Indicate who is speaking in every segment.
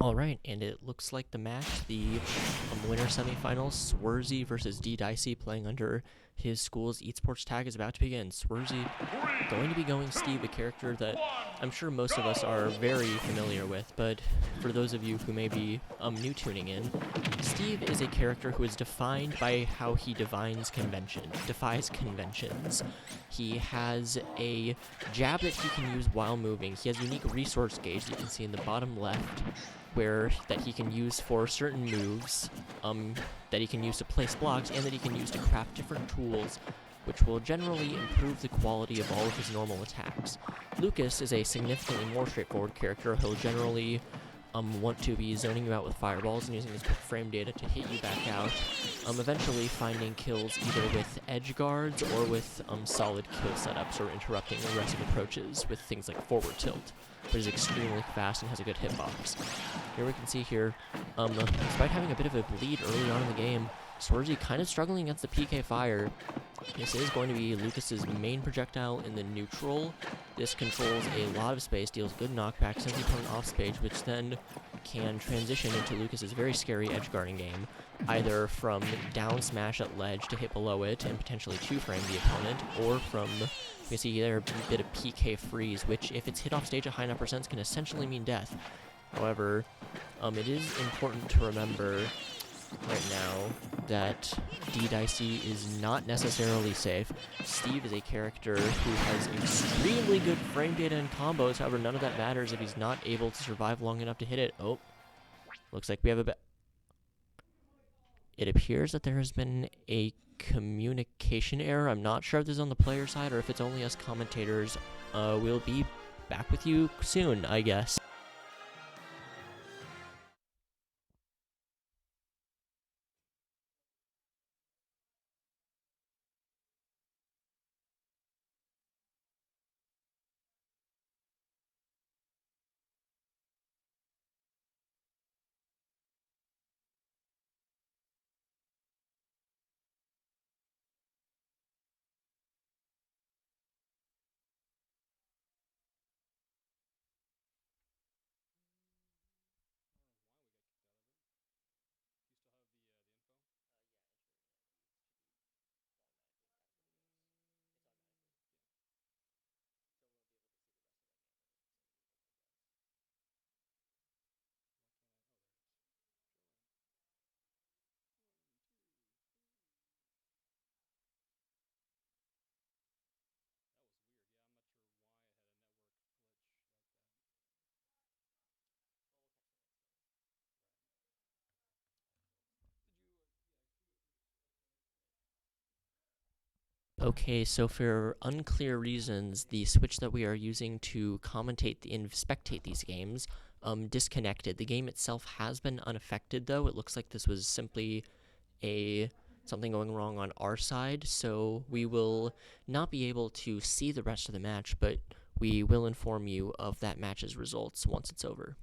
Speaker 1: Alright, and it looks like the match, the winner semifinals, Swersy versus D-Dicey, playing under his school's esports tag, is about to begin. Swersy going to be going Steve, a character that I'm sure most of us are very familiar with, but for those of you who may be new tuning in, Steve is a character who is defined by how he defies conventions. He has a jab that he can use while moving. He has a unique resource gauge that you can see in the bottom left, that he can use for certain moves, that he can use to place blocks, and that he can use to craft different tools, which will generally improve the quality of all of his normal attacks. Lucas is a significantly more straightforward character. He'll generally want to be zoning you out with fireballs and using his quick frame data to hit you back out, eventually finding kills either with edge guards or with solid kill setups, or interrupting aggressive approaches with things like forward tilt, but is extremely fast and has a good hitbox. Here we can see here, despite having a bit of a lead early on in the game, Swersy kind of struggling against the PK fire. This is going to be Lucas's main projectile in the neutral. This controls a lot of space, deals good knockback, sends the opponent off stage, which then can transition into Lucas's very scary edge guarding game, either from down smash at ledge to hit below it and potentially two-frame the opponent, or from, you can see there, a bit of PK freeze, which if it's hit off stage at high enough percents can essentially mean death. However, it is important to remember right now that D-Dicey is not necessarily safe. Steve is a character who has extremely good frame data and combos, however none of that matters if he's not able to survive long enough to hit it. Oh, looks like we have It appears that there has been a communication error. I'm not sure if this is on the player side or if it's only us commentators. We'll be back with you soon, I guess. Okay, so for unclear reasons, the switch that we are using to commentate and spectate these games disconnected. The game itself has been unaffected, though. It looks like this was simply something going wrong on our side, so we will not be able to see the rest of the match, but we will inform you of that match's results once it's over.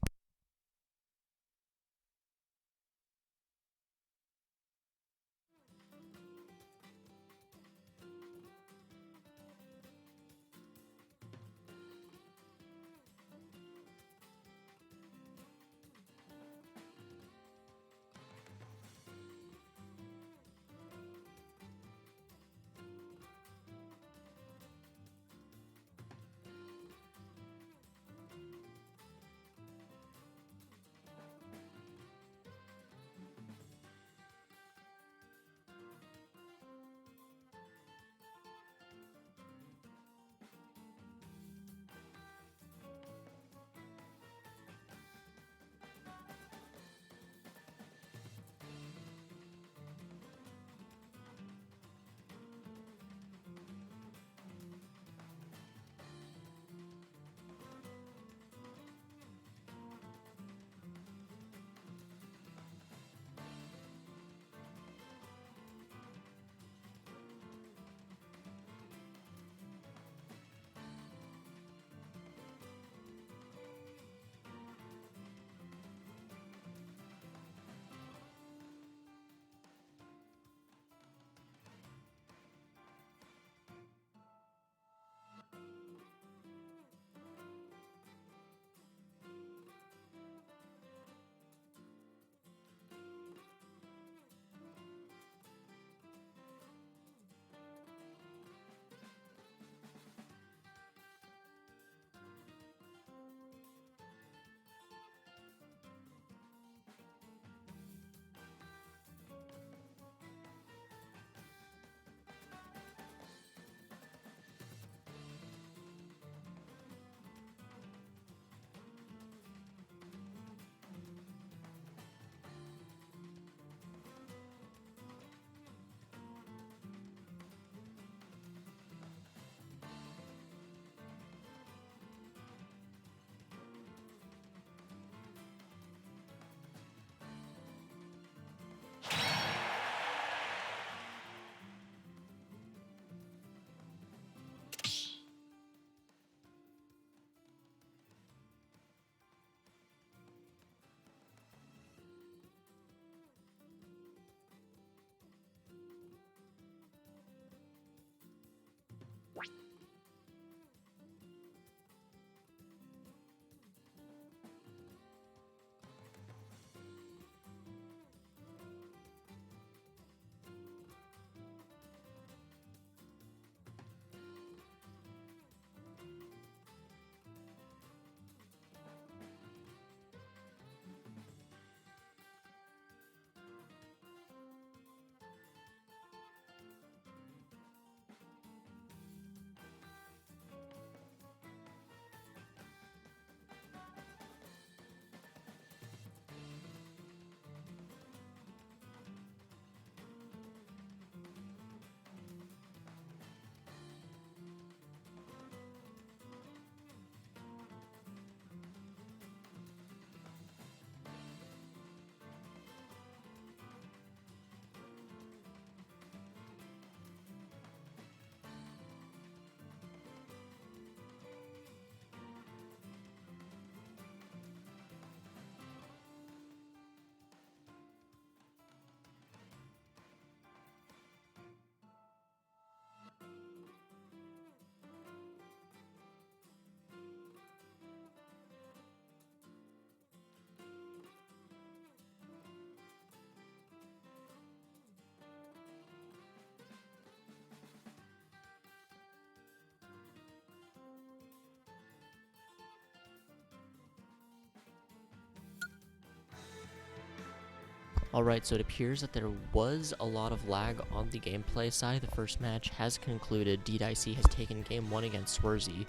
Speaker 1: Alright, so it appears that there was a lot of lag on the gameplay side. The first match has concluded. DDIC has taken game 1 against Swarzy.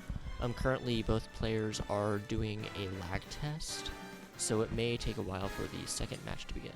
Speaker 1: Currently, both players are doing a lag test, so it may take a while for the second match to begin.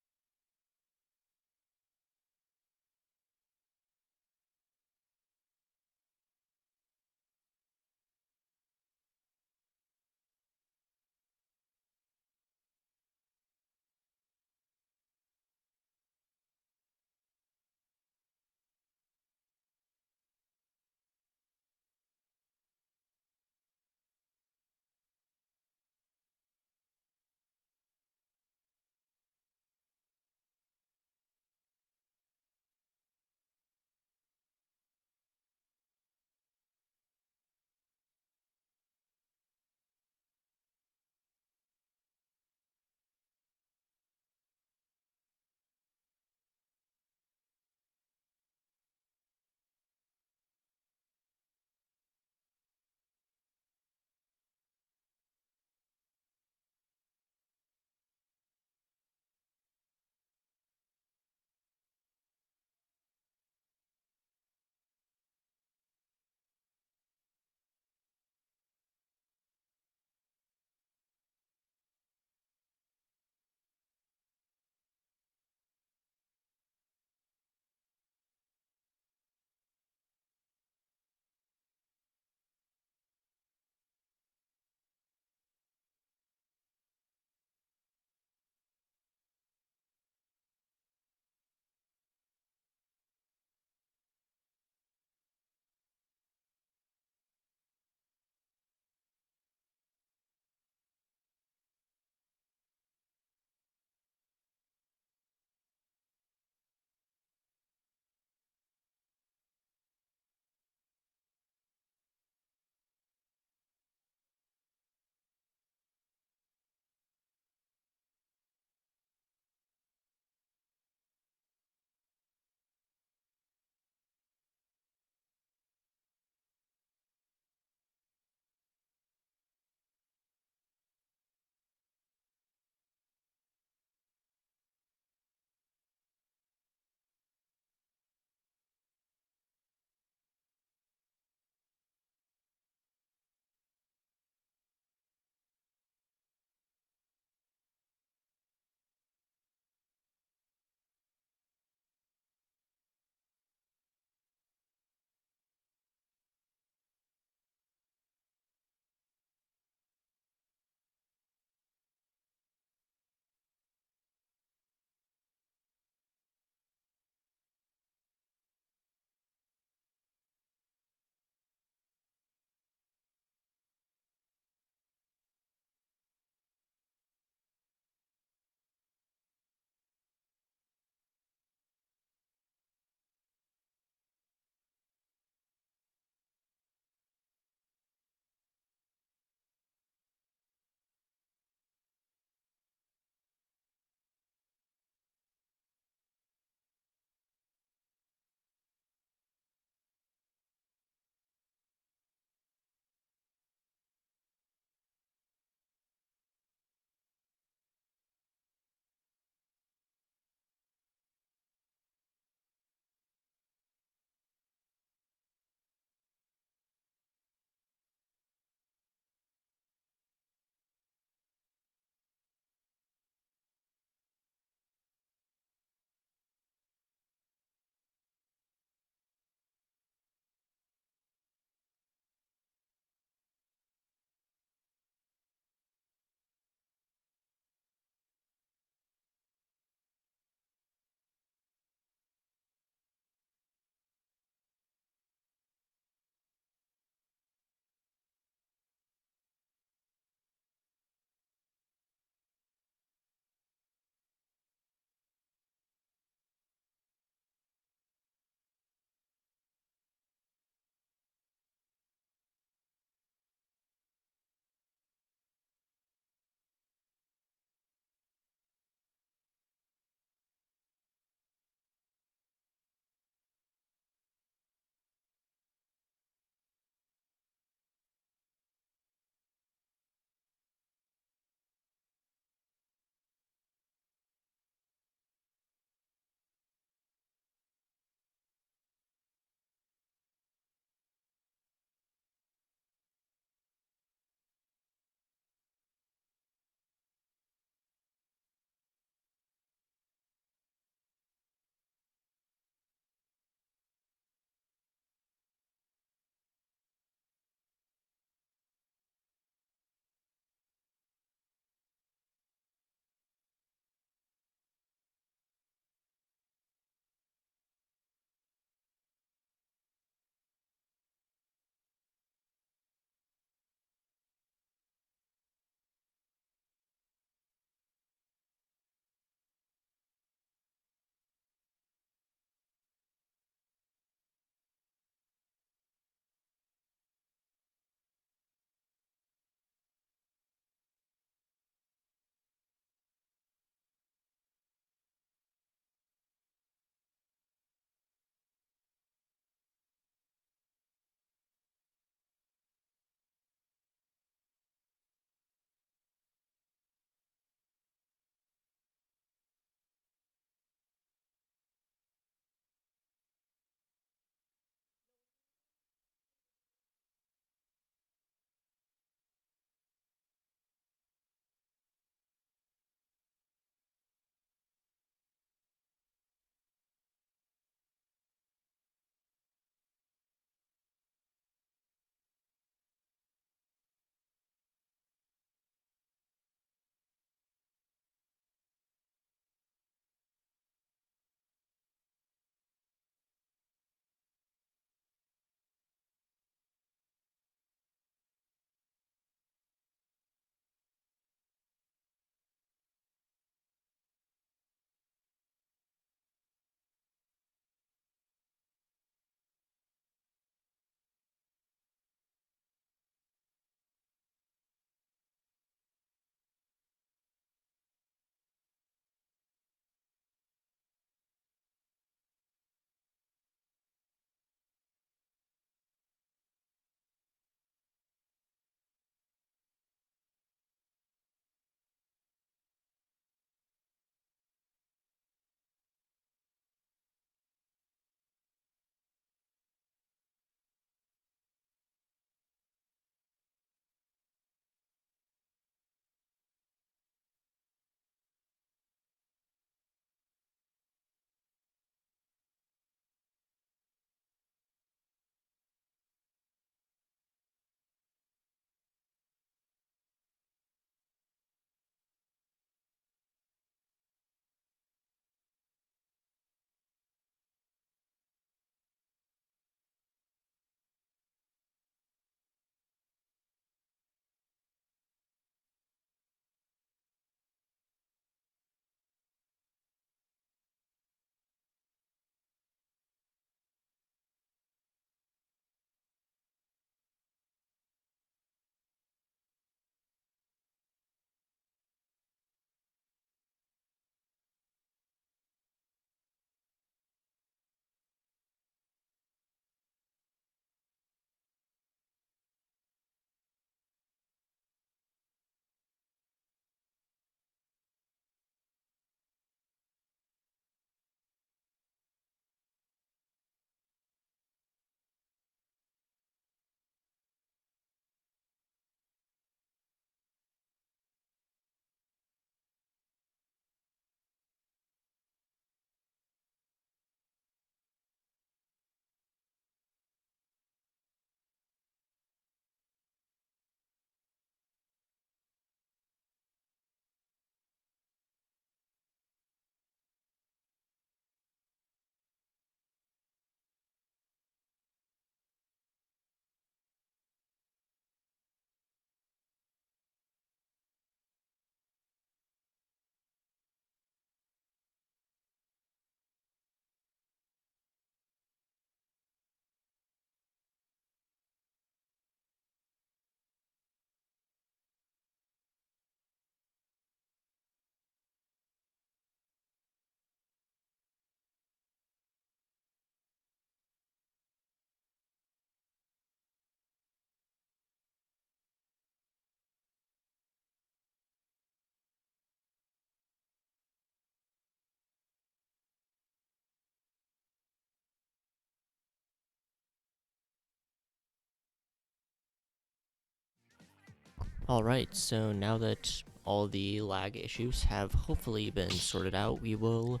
Speaker 1: Alright, so now that all the lag issues have hopefully been sorted out, we will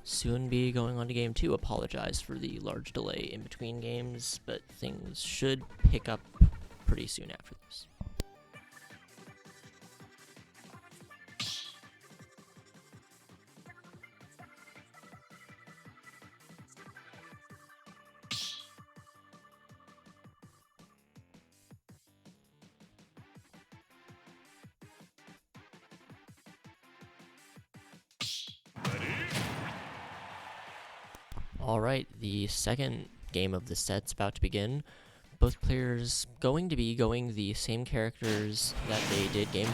Speaker 1: soon be going on to game 2. Apologize for the large delay in between games, but things should pick up pretty soon after this. Alright, the second game of the set's about to begin. Both players going to be going the same characters that they did game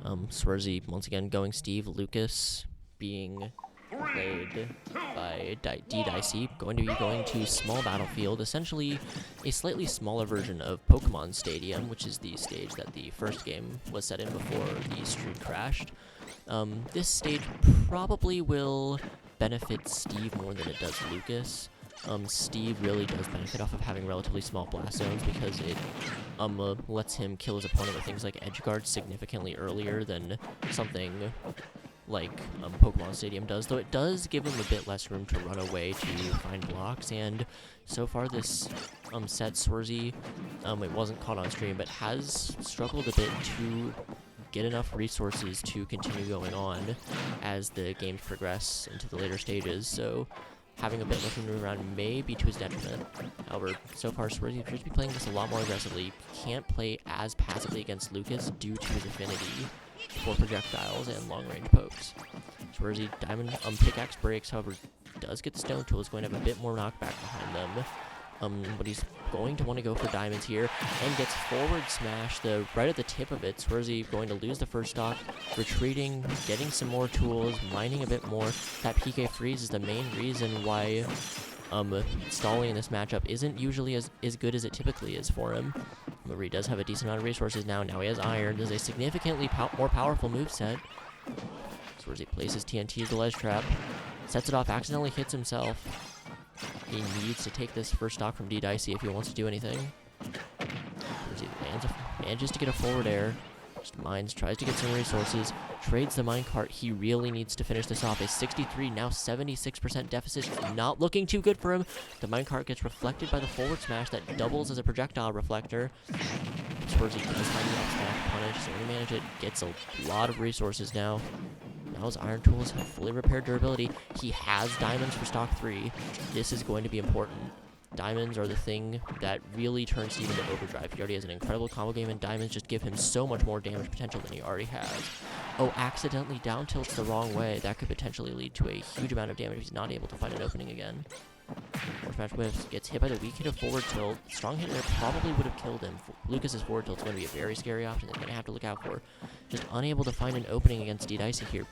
Speaker 1: 1. Swarzy once again going Steve, Lucas being played by D-Dicey, going to be going to Small Battlefield, essentially a slightly smaller version of Pokemon Stadium, which is the stage that the first game was set in before the stream crashed. This stage probably will benefit Steve more than it does Lucas. Steve really does benefit off of having relatively small blast zones because it lets him kill his opponent with things like edge guards significantly earlier than something like Pokemon Stadium does, though it does give him a bit less room to run away to find blocks. And so far this set, Swarzy, it wasn't caught on stream, but has struggled a bit to get enough resources to continue going on as the games progress into the later stages, so having a bit less room around may be to his detriment. However, so far Swarzy appears to be playing this a lot more aggressively. Can't play as passively against Lucas due to his affinity for projectiles and long-range pokes. Swarzy Diamond pickaxe breaks, however, does get the stone tool, is going to have a bit more knockback behind them. But he's going to want to go for diamonds here, and gets forward smash right at the tip of it. Swarzy going to lose the first stock, retreating, getting some more tools, mining a bit more. That PK freeze is the main reason why stalling in this matchup isn't usually as good as it typically is for him. However, he does have a decent amount of resources now. Now he has iron. Does a significantly more powerful moveset. Swarzy places TNT as the ledge trap, sets it off, accidentally hits himself. He needs to take this first stock from D-Dicey if he wants to do anything. Manages to get a forward air. Just mines, tries to get some resources. Trades the minecart. He really needs to finish this off. A 63, now 76% deficit. Not looking too good for him. The minecart gets reflected by the forward smash that doubles as a projectile reflector. Swarzy does find the up smash punish. So to manage it, gets a lot of resources now. Now his iron tools have fully repaired durability. He has diamonds for stock 3. This is going to be important. Diamonds are the thing that really turns Steve into overdrive. He already has an incredible combo game, and diamonds just give him so much more damage potential than he already has. Oh, accidentally down tilts the wrong way. That could potentially lead to a huge amount of damage if he's not able to find an opening again. Forward smash whiffs, gets hit by the weak hit of forward tilt. Strong hit there probably would have killed him. Lucas's forward tilt is going to be a very scary option that he's going to have to look out for. Just unable to find an opening against D-Dicey here.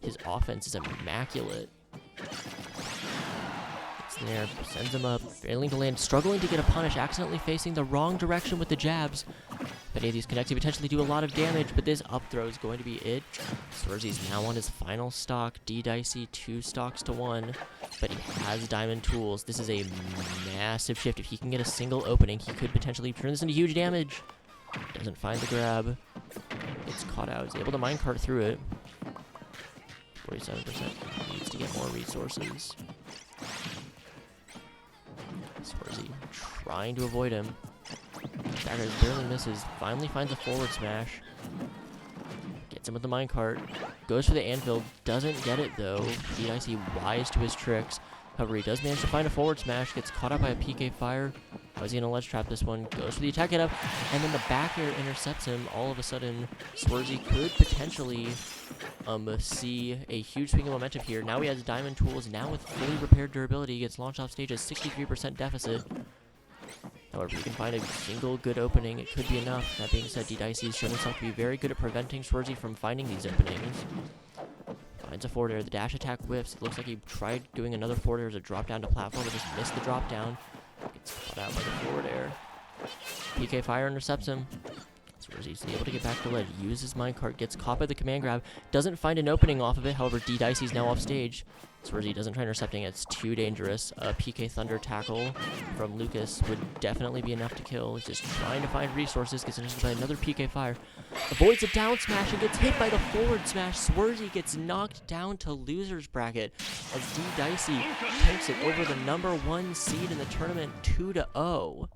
Speaker 1: His offense is immaculate. Gets there, sends him up, failing to land, struggling to get a punish, accidentally facing the wrong direction with the jabs. But these connects potentially do a lot of damage, but this up throw is going to be it. Swarzy's now on his final stock. D-Dicey 2 stocks to 1, but he has diamond tools. This is a massive shift. If he can get a single opening, he could potentially turn this into huge damage. Doesn't find the grab. Gets caught out. He's able to minecart through it. 47%. Needs to get more resources. Swarzy trying to avoid him. Dagger barely misses. Finally finds a forward smash. Gets him with the minecart. Goes for the anvil. Doesn't get it though. D-Dicey wise to his tricks. However, he does manage to find a forward smash. Gets caught up by a PK fire. How is he gonna ledge trap this one? Goes for the attack get up. And then the back air intercepts him. All of a sudden, Swarzy could potentially see a huge swing of momentum here. Now he has diamond tools. Now with fully repaired durability, he gets launched off stage at 63% deficit. However, if he can find a single good opening, it could be enough. That being said, D-Dicey has shown himself to be very good at preventing Swarzy from finding these openings. Finds a forward air. The dash attack whiffs. It looks like he tried doing another forward air as a drop down to platform, but just missed the drop down. Gets caught out by the forward air. PK fire intercepts him. Swarzy able to get back to ledge, uses minecart, gets caught by the command grab, doesn't find an opening off of it. However, D Dicey's now off stage. Swarzy doesn't try intercepting it. It's too dangerous. A PK Thunder tackle from Lucas would definitely be enough to kill. He's just trying to find resources. Gets intercepted by another PK Fire. Avoids a down smash and gets hit by the forward smash. Swarzy gets knocked down to loser's bracket as D Dicey takes it over the #1 seed in the tournament 2-0.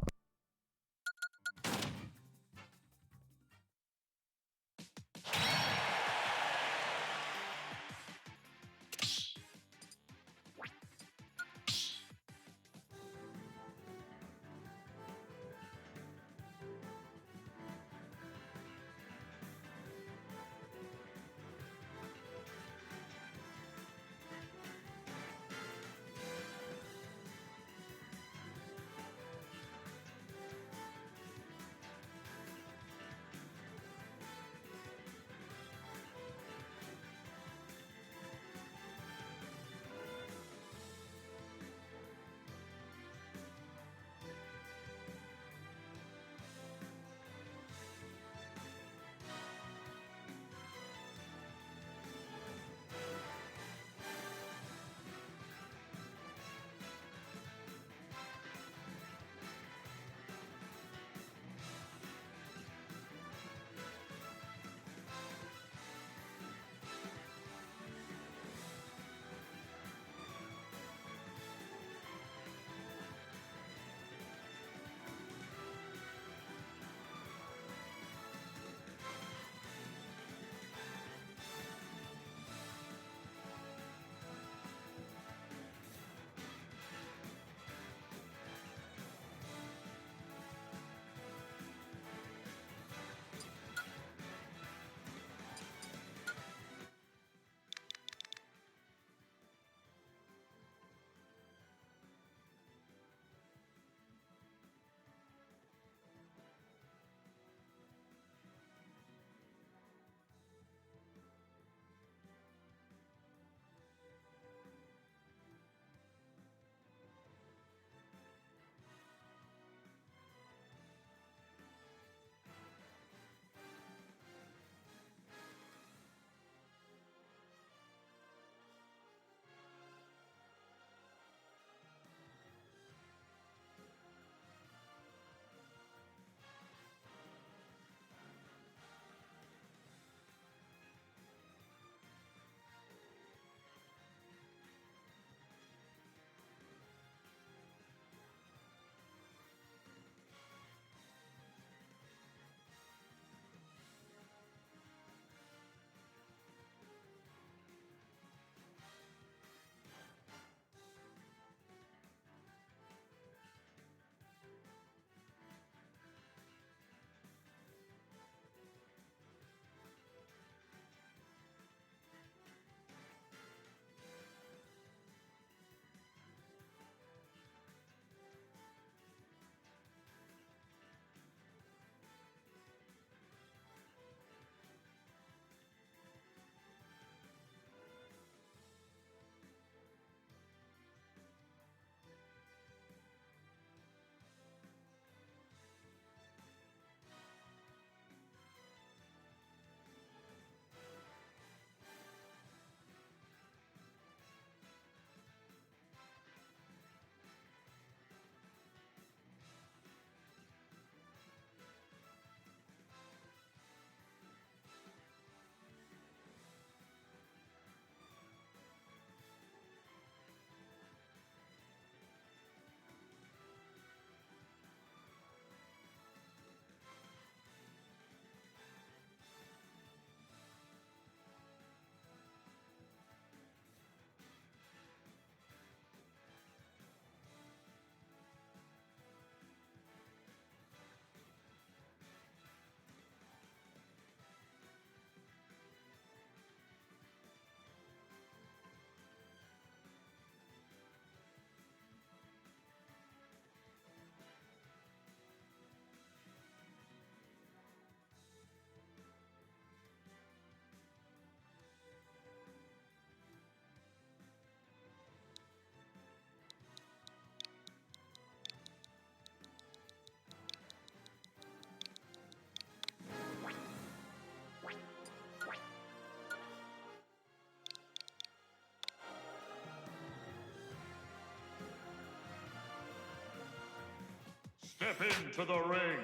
Speaker 2: Step into the ring.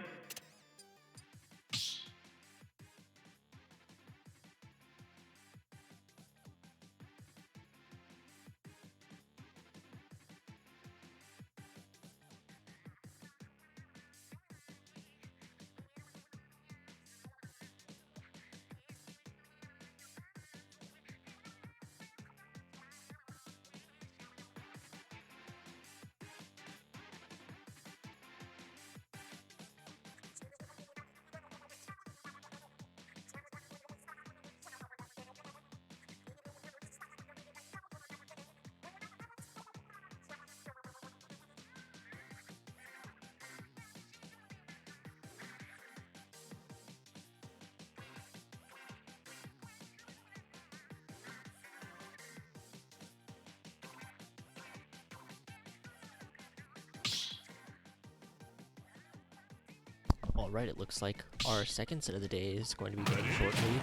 Speaker 1: Alright, it looks like our second set of the day is going to be going shortly.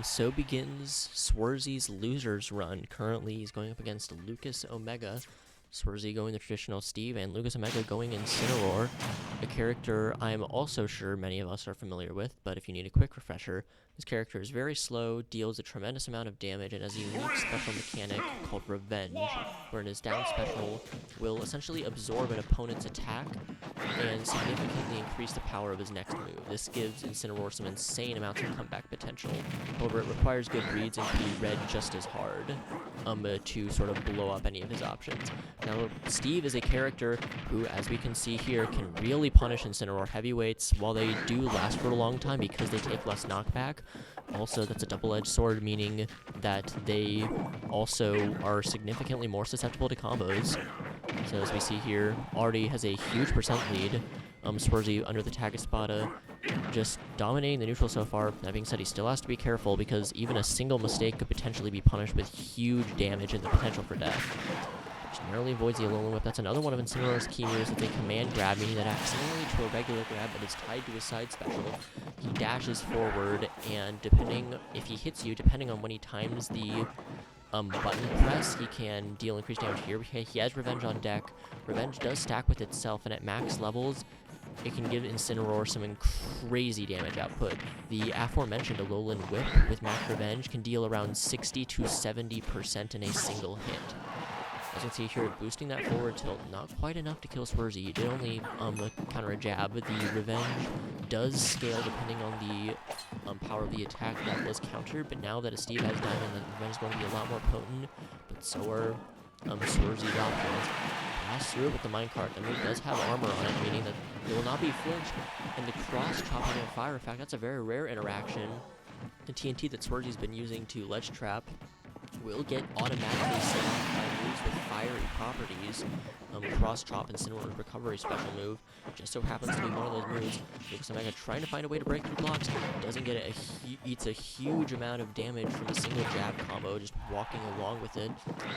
Speaker 1: So begins Swarzy Losers Run. Currently, he's going up against Lucas Omega. Swarzy going the traditional Steve, and Lucas Omega going Incineroar, a character I'm also sure many of us are familiar with, but if you need a quick refresher, this character is very slow, deals a tremendous amount of damage, and has a unique special mechanic called Revenge, wherein his down special will essentially absorb an opponent's attack and significantly increase the power of his next move. This gives Incineroar some insane amounts of comeback potential. However, it requires good reads and can be read just as hard to sort of blow up any of his options. Now, Steve is a character who, as we can see here, can really punish Incineroar heavyweights. While they do last for a long time because they take less knockback, also that's a double-edged sword, meaning that they also are significantly more susceptible to combos. So as we see here, already has a huge percent lead. Swarzy under the tag Espada, just dominating the neutral so far. That being said, he still has to be careful because even a single mistake could potentially be punished with huge damage and the potential for death. Just narrowly avoids the Alolan Whip. That's another one of Incineroar's key moves. It's a command grab, meaning that acts similarly to a regular grab, but is tied to his side special. He dashes forward, and depending if he hits you, depending on when he times the button press, he can deal increased damage here. He has Revenge on deck. Revenge does stack with itself, and at max levels, it can give Incineroar some crazy damage output. The aforementioned Alolan Whip with max Revenge can deal around 60 to 70% in a single hit. As you can see here, boosting that forward tilt, not quite enough to kill Swarzy. He did only counter a jab, but the Revenge does scale depending on the power of the attack that was countered, but now that a Steve has Diamond, the Revenge is going to be a lot more potent, but so are Swarzy's options. Pass through it with the minecart. The move does have armor on it, meaning that it will not be flinched, and the cross-chopping and fire effect, that's a very rare interaction. The TNT that Swarzy's been using to ledge trap will get automatically saved by moves with fiery properties. Cross Chop and Incineroar's recovery special move just so happens to be one of those moves. Lucas Omega trying to find a way to break through blocks, doesn't get it. Eats a huge amount of damage from a single jab combo, just walking along with it.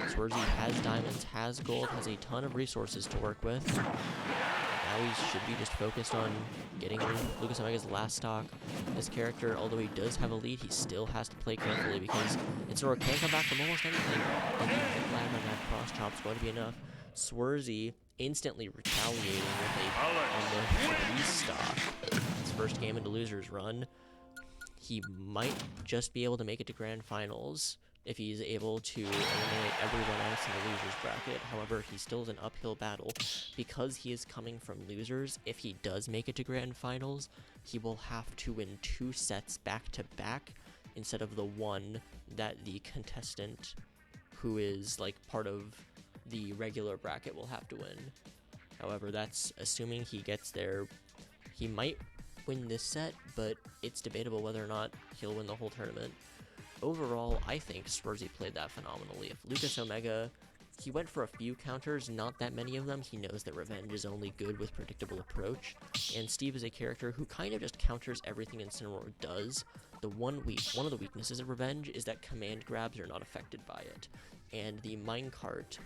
Speaker 1: Swarzy has diamonds, has gold, has a ton of resources to work with. Now he should be just focused on getting Lucas Omega's last stock. This character, although he does have a lead, he still has to play carefully because Incineroar can come back from almost anything. And the hit lag on that cross chop is going to be enough. Swarzy instantly retaliating with on the restock. His first game into Losers Run. He might just be able to make it to Grand Finals if he's able to eliminate everyone else in the losers bracket. However, he still is an uphill battle. Because he is coming from losers, if he does make it to Grand Finals, he will have to win 2 sets back-to-back instead of the one that the contestant who is like part of the regular bracket will have to win. However, that's assuming he gets there. He might win this set, but it's debatable whether or not he'll win the whole tournament. Overall, I think Swarzy played that phenomenally. If Lucas Omega, he went for a few counters, not that many of them. He knows that Revenge is only good with predictable approach. And Steve is a character who kind of just counters everything Incineroar does. One of the weaknesses of Revenge is that command grabs are not affected by it. And the minecart,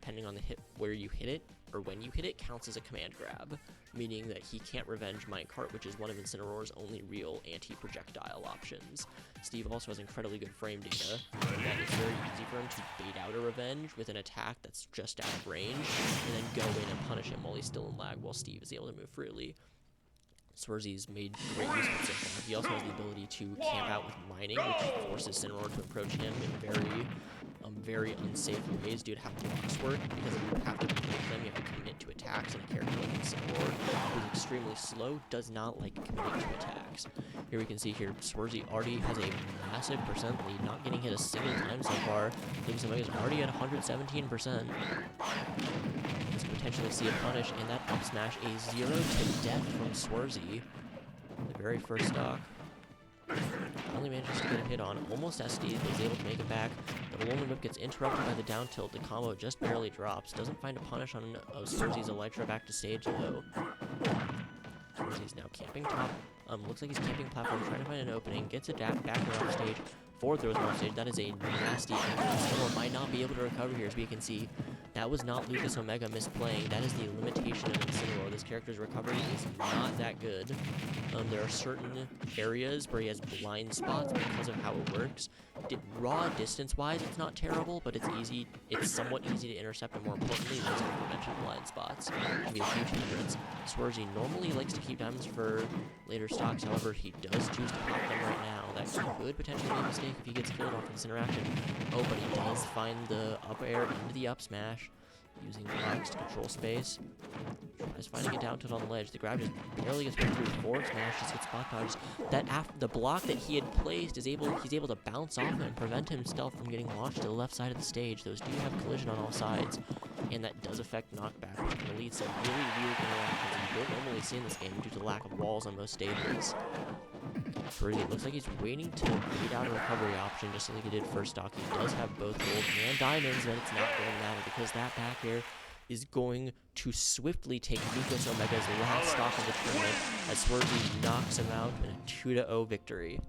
Speaker 1: depending on the hit where you hit it or when you hit it, counts as a command grab, meaning that he can't revenge Minecart, which is one of Incineroar's only real anti-projectile options. Steve also has incredibly good frame data, and that it's very easy for him to bait out a revenge with an attack that's just out of range, and then go in and punish him while he's still in lag, while Steve is able to move freely. Swerzy's made great use of Zipline. He also has the ability to camp out with mining, which forces Incineroar to approach him in very unsafe ways due to how blocks work, because if you have to break them, you have to commit to attacks, and a character like Incineroar, who's extremely slow, does not like committing to attacks. Here we can see here, Swerzy already has a massive percent lead, not getting hit a single time so far. Lucas Omega's already at 117%. Let's potentially see a punish, and that up smash, a 0 to death from Swerzy. The very first stock. Finally manages to get a hit on, almost SD, but is able to make it back. The Alolan Whip gets interrupted by the down tilt. The combo just barely drops. Doesn't find a punish on Swerzy's Elytra back to stage, though. Swerzy's now camping top. Looks like he's camping platform, trying to find an opening. Gets it back around stage. Forward throws off stage. That is a nasty angle. Someone might not be able to recover here, as we can see. That was not Lucas Omega misplaying. That is the limitation of Incineroar. This character's recovery is not that good. There are certain areas where he has blind spots because of how it works. Raw distance-wise, it's not terrible, but it's easy. It's somewhat easy to intercept, and more importantly, those aforementioned blind spots can be a huge hindrance. Swerzy normally likes to keep diamonds for later stocks. However, he does choose to pop them right now. That could potentially be a mistake if he gets killed off this interaction. Oh, but he does find the up air into the up smash, using blocks to control space. Tries finding it down tilt on the ledge. The grab just barely gets right through. Forward smash just gets spot dodged. That the block that he had placed he's able to bounce off and prevent himself from getting launched to the left side of the stage. Those do have collision on all sides, and that does affect knockback, which can lead to some really weird interactions that you don't normally see in this game due to the lack of walls on most stages. Swerzy, it looks like he's waiting to beat out a recovery option just like he did first stock. He does have both gold and diamonds, but it's not going to matter because that back air is going to swiftly take Lucas Omega's last stock of the tournament as Swerzy knocks him out in a 2-0 victory.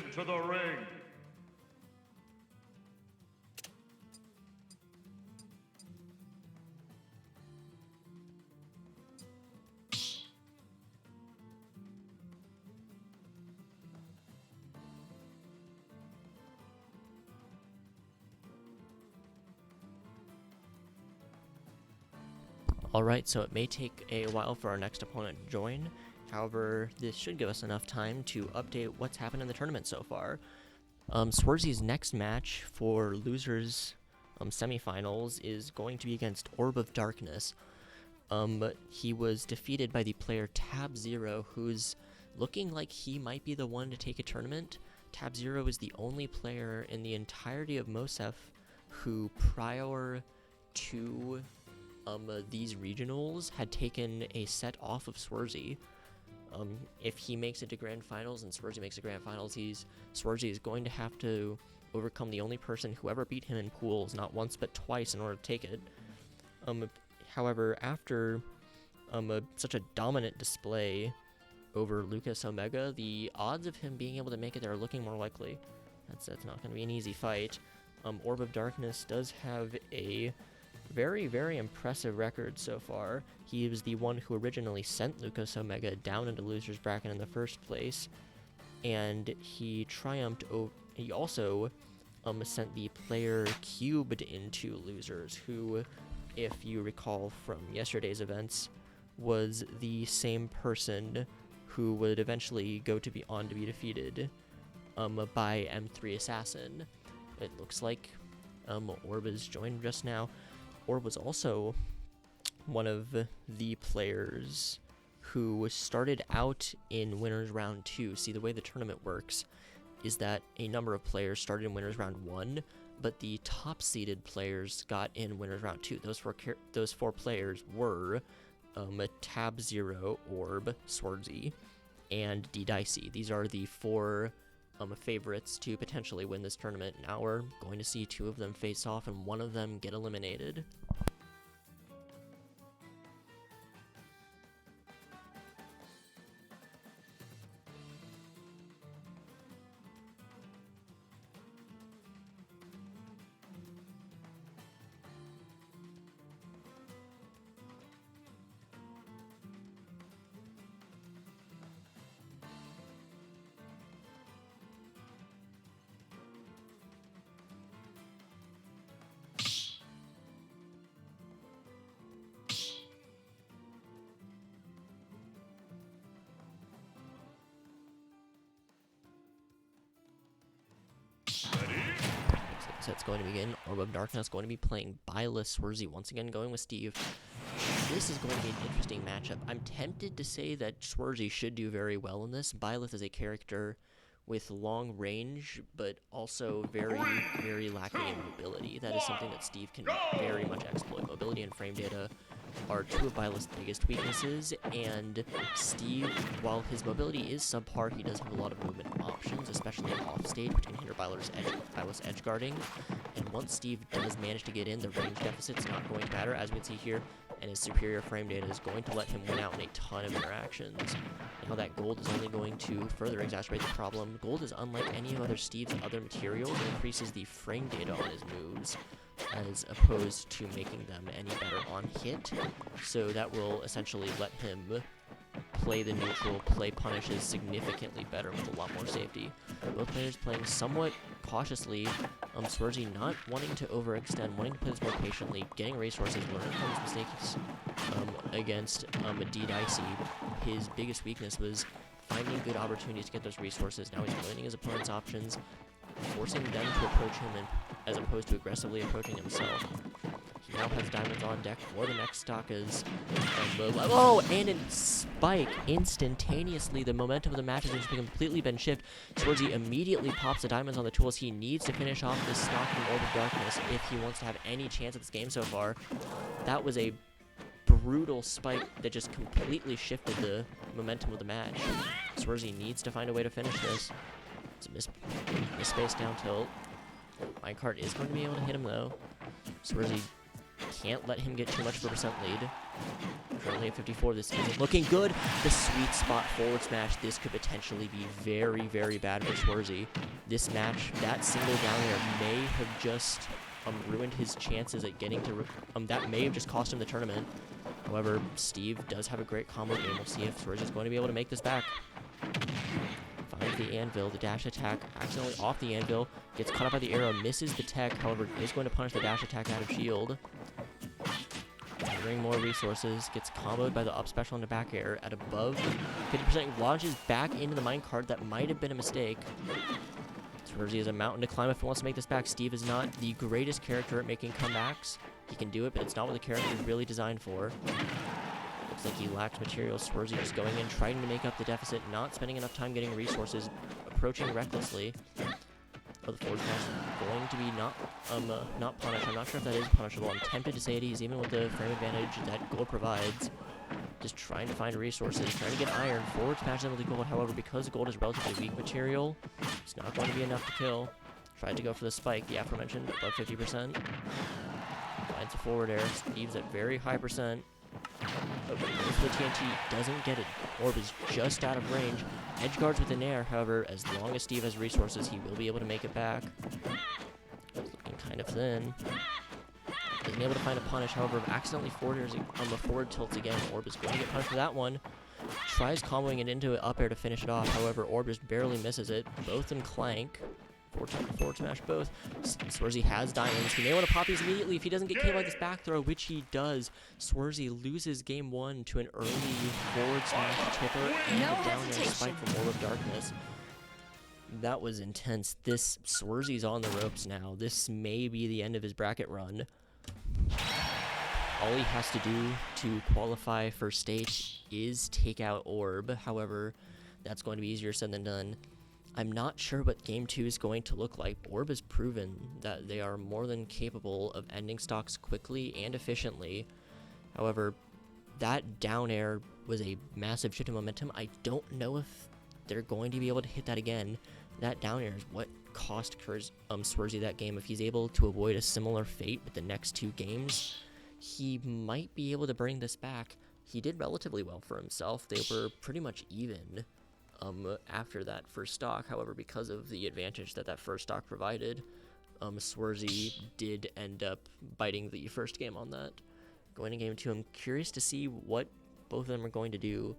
Speaker 2: into the ring.
Speaker 1: Alright, so it may take a while for our next opponent to join. However, this should give us enough time to update what's happened in the tournament so far. Swerzy's next match for losers semifinals is going to be against Orb of Darkness. He was defeated by the player Tab Zero, who's looking like he might be the one to take a tournament. Tab Zero is the only player in the entirety of Mosef who, prior to these regionals, had taken a set off of Swerzy. If he makes it to Grand Finals and Swerzy makes it Grand Finals, Swerzy is going to have to overcome the only person who ever beat him in pools, not once but twice, in order to take it. However, after such a dominant display over Lucas Omega, the odds of him being able to make it there are looking more likely. That's not going to be an easy fight. Orb of Darkness does have a very, very impressive record so far. He was the one who originally sent Lucas Omega down into losers bracket in the first place, and he triumphed. He also sent the player Cubed into losers, who, if you recall from yesterday's events, was the same person who would eventually go to be defeated by M3 Assassin. It looks like Orb has joined just now. Orb was also one of the players who started out in Winners Round 2. See, the way the tournament works is that a number of players started in Winners Round 1, but the top-seeded players got in Winners Round 2. Those four players were Tab Zero, Orb, Swerzy, and D Dicey. These are the four favorites to potentially win this tournament. Now we're going to see two of them face off and one of them get eliminated. So it's going to begin. Orb of Darkness going to be playing Byleth. Swerzy once again going with Steve. This is going to be an interesting matchup. I'm tempted to say that Swerzy should do very well in this. Byleth is a character with long range, but also very, very lacking in mobility. That is something that Steve can very much exploit. Mobility and frame data are two of Byleth's biggest weaknesses, and Steve, while his mobility is subpar, he does have a lot of movement options, especially off stage, which can hinder Byleth's edge guarding. And once Steve does manage to get in, the range deficit's not going to matter, as we can see here, and his superior frame data is going to let him win out in a ton of interactions. Now that gold is only going to further exacerbate the problem. Gold is unlike any of Steve's other materials. It increases the frame data on his moves, as opposed to making them any better on hit. So that will essentially let him play the neutral, play punishes significantly better with a lot more safety. Both players playing somewhat cautiously. Swerzy not wanting to overextend, wanting to play this more patiently, getting resources, learning from his mistakes against D Dicey. His biggest weakness was finding good opportunities to get those resources. Now he's learning his opponent's options, forcing them to approach him as opposed to aggressively approaching himself. He now has diamonds on deck for the next stock as and in spike instantaneously. The momentum of the match has just completely been shifted. Swerzy immediately pops the diamonds on the tools. He needs to finish off this stock from Orb of Darkness if he wants to have any chance at this game so far. That was a brutal spike that just completely shifted the momentum of the match. Swerzy needs to find a way to finish this. It's a misspaced down tilt. Minecart is going to be able to hit him though. Swerzy can't let him get too much of a percent lead. Currently at 54, this isn't looking good. The sweet spot forward smash, this could potentially be very, very bad for Swarzy. This match, that single down air may have just ruined his chances at getting to, that may have just cost him the tournament. However, Steve does have a great combo game. We'll see if Swarzy is going to be able to make this back. Finds the anvil, the dash attack, accidentally off the anvil, gets caught up by the arrow, misses the tech, however, is going to punish the dash attack out of shield. Bring more resources, gets comboed by the up special into back air at above 50%, launches back into the minecart. That might have been a mistake. Swarzy has a mountain to climb if he wants to make this back. Steve is not the greatest character at making comebacks. He can do it, but it's not what the character is really designed for. Looks like he lacks material. Swarzy just going in, trying to make up the deficit, not spending enough time getting resources, approaching recklessly. Oh, the forward smash is going to be not punished. I'm not sure if that is punishable. I'm tempted to say it is, even with the frame advantage that gold provides. Just trying to find resources, trying to get iron. Forward smash them with the gold. However, because gold is relatively weak material, it's not going to be enough to kill. Tried to go for the spike, the aforementioned, above 50%. Finds a forward air. Steve's at very high percent. But goes for the TNT, doesn't get it. Orb is just out of range. Edge guards with an air, however, as long as Steve has resources, he will be able to make it back. Looking kind of thin. Isn't able to find a punish, however, accidentally forward airs on the forward tilts again. Orb is going to get punished for that one. Tries comboing it into an up air to finish it off, however, Orb just barely misses it. Both in clank. Forward smash both. Swarzy has diamonds. He may want to pop these immediately if he doesn't get killed by this back throw, which he does. Swarzy loses game 1 to an early forward smash tipper and a down air spike from Orb of Darkness. That was intense. This Swarzy's on the ropes now. This may be the end of his bracket run. All he has to do to qualify for stage is take out Orb. However, that's going to be easier said than done. I'm not sure what Game 2 is going to look like. Orb has proven that they are more than capable of ending stocks quickly and efficiently. However, that down air was a massive shift in momentum. I don't know if they're going to be able to hit that again. That down air is what cost Swarzy that game. If he's able to avoid a similar fate with the next 2 games, he might be able to bring this back. He did relatively well for himself. They were pretty much even after that first stock. However, because of the advantage that first stock provided, Swarzy did end up biting the first game on that. Going to game 2, I'm curious to see what both of them are going to do.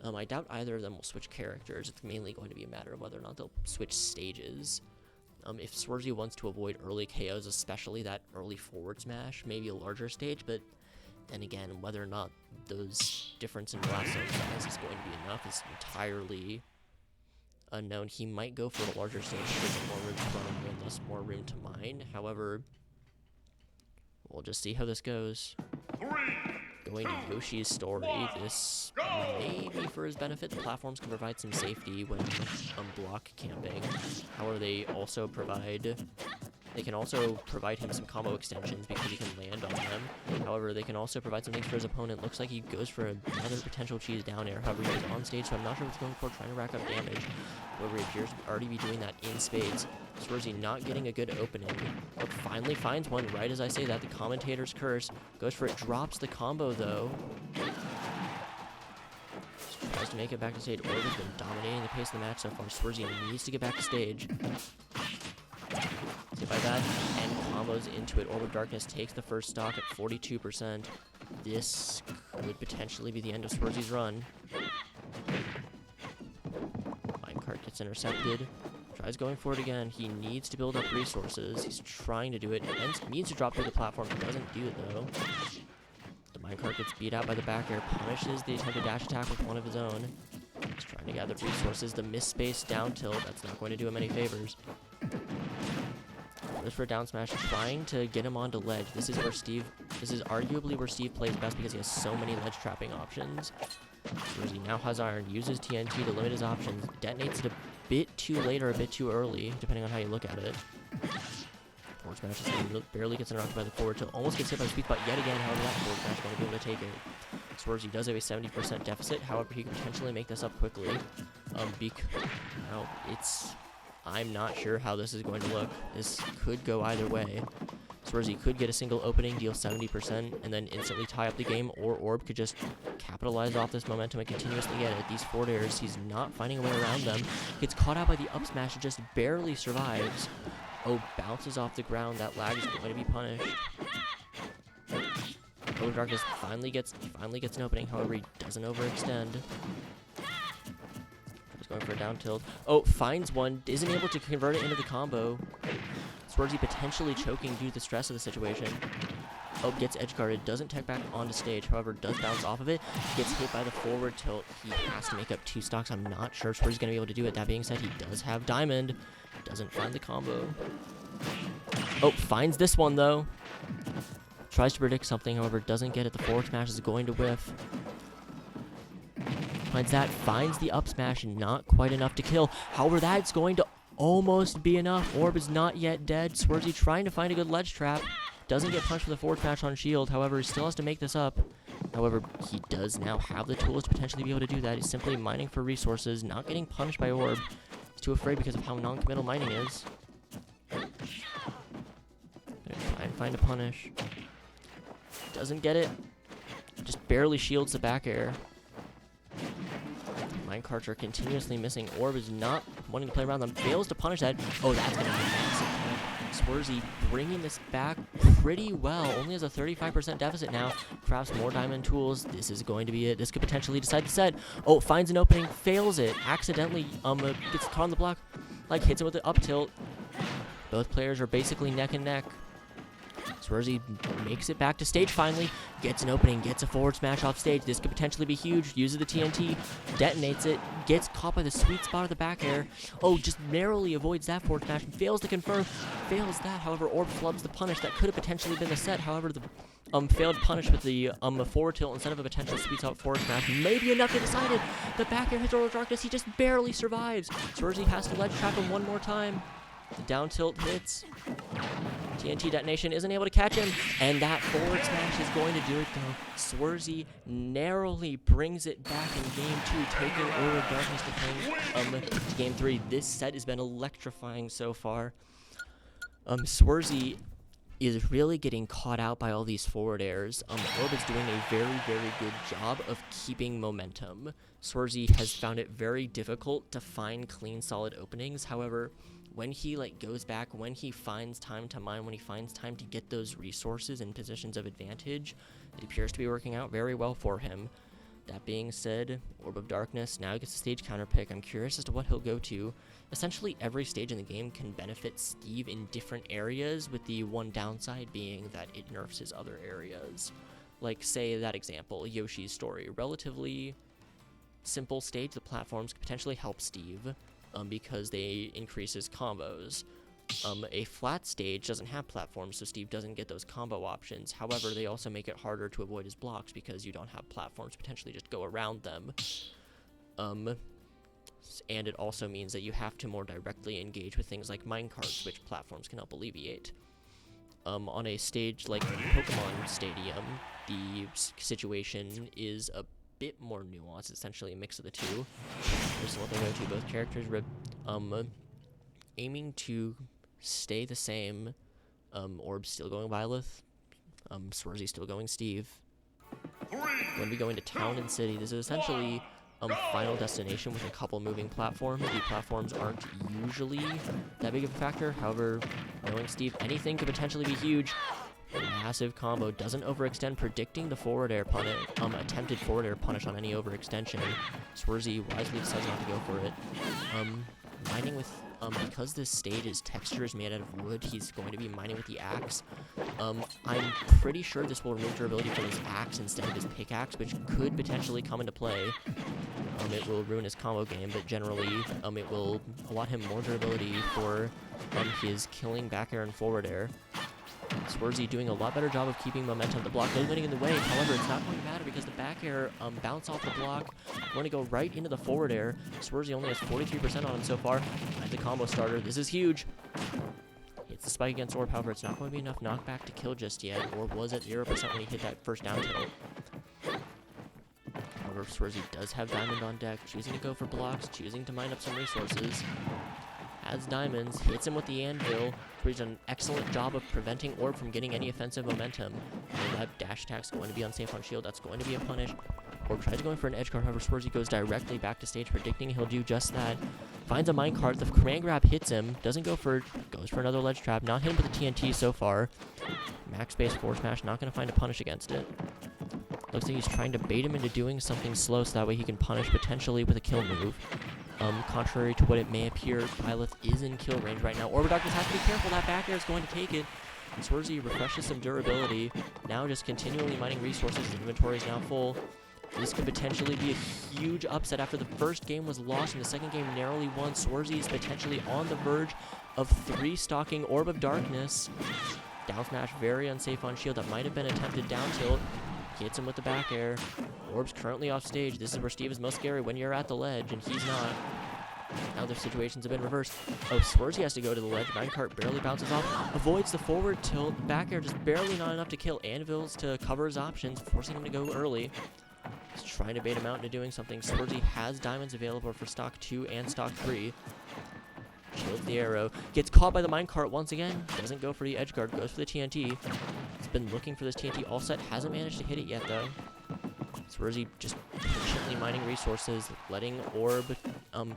Speaker 1: I doubt either of them will switch characters. It's mainly going to be a matter of whether or not they'll switch stages. If Swarzy wants to avoid early KOs, especially that early forward smash, maybe a larger stage, but then again, whether or not those difference in blast zone size is going to be enough is entirely unknown. He might go for a larger stage because more room to run and thus more room to mine. However, we'll just see how this goes. Going to Yoshi's story, this may be for his benefit. The platforms can provide some safety when block camping. However, they can also provide him some combo extensions because he can land on them. However, they can also provide some things for his opponent. Looks like he goes for another potential cheese down air. However, he's on stage, so I'm not sure what he's going for, trying to rack up damage. However, he appears to already be doing that in spades. Swarzy not getting a good opening. But finally finds one right as I say that. The commentator's curse goes for it, drops the combo though. Tries to make it back to stage. Orb has been dominating the pace of the match so far. Swarzy needs to get back to stage. See by that, and combos into it. Orb of Darkness takes the first stock at 42%. This could potentially be the end of Swarzy's run. Minecart gets intercepted. Tries going for it again. He needs to build up resources. He's trying to do it. And needs to drop through the platform. He doesn't do it though. The minecart gets beat out by the back air. Punishes the attempted dash attack with one of his own. He's trying to gather resources. The misspace down tilt. That's not going to do him any favors. Goes for a down smash, trying to get him onto ledge. This is arguably where Steve plays best because he has so many ledge trapping options. Swarzy now has iron, uses TNT to limit his options, detonates it a bit too late or a bit too early, depending on how you look at it. Forward smash barely gets interrupted by the forward tilt, almost gets hit by the sweet spot yet again. However, that forward smash is going to be able to take it. Swarzy does have a 70% deficit, however, he can potentially make this up quickly. I'm not sure how this is going to look. This could go either way. Swarzy could get a single opening, deal 70%, and then instantly tie up the game, or Orb could just capitalize off this momentum and continuously get it. These forward airs, he's not finding a way around them. Gets caught out by the up smash and just barely survives. Oh, bounces off the ground. That lag is going to be punished. Oh, Darkness finally gets an opening. However, he doesn't overextend. He's going for a down tilt. Oh, finds one. Isn't able to convert it into the combo. Swarzy potentially choking due to the stress of the situation. Oh, gets edge guarded. Doesn't tech back onto stage. However, does bounce off of it. Gets hit by the forward tilt. He has to make up 2 stocks. I'm not sure Swarzy's going to be able to do it. That being said, he does have Diamond. Doesn't find the combo. Oh, finds this one, though. Tries to predict something. However, doesn't get it. The forward smash is going to whiff. Finds that. Finds the up smash. Not quite enough to kill. However, that's going to almost be enough. Orb is not yet dead. Swarzy trying to find a good ledge trap. Doesn't get punched with a forward smash on shield. However, he still has to make this up. However, he does now have the tools to potentially be able to do that. He's simply mining for resources, not getting punished by Orb. He's too afraid because of how non-committal mining is. Gonna try and find a punish. Doesn't get it. Just barely shields the back air. Minecarts are continuously missing. Orb is not wanting to play around them. Fails to punish that. Oh, that's going to be a massive point. Swarzy bringing this back pretty well. Only has a 35% deficit now. Crafts more diamond tools. This is going to be it. This could potentially decide the set. Oh, finds an opening. Fails it. Accidentally gets caught on the block. Like, hits it with an up tilt. Both players are basically neck and neck. Swarzy makes it back to stage finally, gets an opening, gets a forward smash off stage. This could potentially be huge. Uses the TNT, detonates it, gets caught by the sweet spot of the back air. Oh, just narrowly avoids that forward smash and fails to confirm. Fails that, however, Orb flubs the punish. That could have potentially been the set. However, the failed punish with the forward tilt instead of a potential sweet spot forward smash may be enough to decide it. The back air hits Orb of Darkness. He just barely survives. Swarzy has to ledge trap him one more time. The down tilt hits. TNT detonation isn't able to catch him, and that forward smash is going to do it though. Swarzy narrowly brings it back in game 2, taking Orb of Darkness to game 3. This set has been electrifying so far. Swarzy is really getting caught out by all these forward airs. Orb is doing a very, very good job of keeping momentum. Swarzy has found it very difficult to find clean, solid openings. However, when he goes back, when he finds time to mine, when he finds time to get those resources and positions of advantage, it appears to be working out very well for him. That being said, Orb of Darkness now gets a stage counter pick. I'm curious as to what he'll go to. Essentially, every stage in the game can benefit Steve in different areas, with the one downside being that it nerfs his other areas. Like, say that example, Yoshi's Story. Relatively simple stage. The platforms could potentially help Steve, because they increase his combos. A flat stage doesn't have platforms, so Steve doesn't get those combo options. However, they also make it harder to avoid his blocks because you don't have platforms to potentially just go around them. And it also means that you have to more directly engage with things like minecarts, which platforms can help alleviate. On a stage like Pokemon Stadium, the situation is a bit more nuanced. It's essentially a mix of the two. Just looking go to both characters, aiming to stay the same. Orb still going Byleth. Swarzy still going Steve. When we go into Town and City, this is essentially Final Destination with a couple moving platforms. The platforms aren't usually that big of a factor. However, knowing Steve, anything could potentially be huge. Massive combo, doesn't overextend, predicting the forward air punish, attempted forward air punish on any overextension. Swarzy wisely decides not to go for it. Mining with, because this stage is textures made out of wood, he's going to be mining with the axe. I'm pretty sure this will remove durability from his axe instead of his pickaxe, which could potentially come into play. It will ruin his combo game, but generally, it will allot him more durability for, his killing back air and forward air. Swarzy doing a lot better job of keeping momentum. The block is getting in the way. However, it's not going to matter because the back air bounce off the block. Going to go right into the forward air. Swarzy only has 43% on him so far. At the combo starter, this is huge. Hits the spike against Orb. However, it's not going to be enough knockback to kill just yet. Orb was at 0% when he hit that first down tilt. Swarzy does have Diamond on deck, choosing to go for blocks, choosing to mine up some resources. has diamonds, hits him with the anvil, where he's done an excellent job of preventing Orb from getting any offensive momentum. And that dash attack's going to be unsafe on shield. That's going to be a punish. Orb tries going for an edge guard, however, Swarzy goes directly back to stage, predicting he'll do just that. Finds a minecart, the command grab hits him, goes for another ledge trap, not hit him with the TNT so far. Max base force smash, not going to find a punish against it. Looks like he's trying to bait him into doing something slow so that way he can punish potentially with a kill move. Contrary to what it may appear, Byleth is in kill range right now. Orb of Darkness has to be careful, that back air is going to take it. Swarzy refreshes some durability, now just continually mining resources, his inventory is now full. This could potentially be a huge upset after the first game was lost and the second game narrowly won. Swarzy is potentially on the verge of 3-stocking Orb of Darkness. Down smash, very unsafe on shield. That might have been attempted down tilt. Hits him with the back air. Orb's currently off stage. This is where Steve is most scary, when you're at the ledge, and he's not. Now their situations have been reversed. Oh, Swarzy has to go to the ledge. Minecart barely bounces off. Avoids the forward tilt. Back air just barely not enough to kill. Anvils to cover his options, forcing him to go early. He's trying to bait him out into doing something. Swarzy has diamonds available for stock 2 and stock 3. Shields the arrow. Gets caught by the minecart once again. Doesn't go for the edge guard. Goes for the TNT. He's been looking for this TNT all set. Hasn't managed to hit it yet, though. Swarzy just patiently mining resources, letting Orb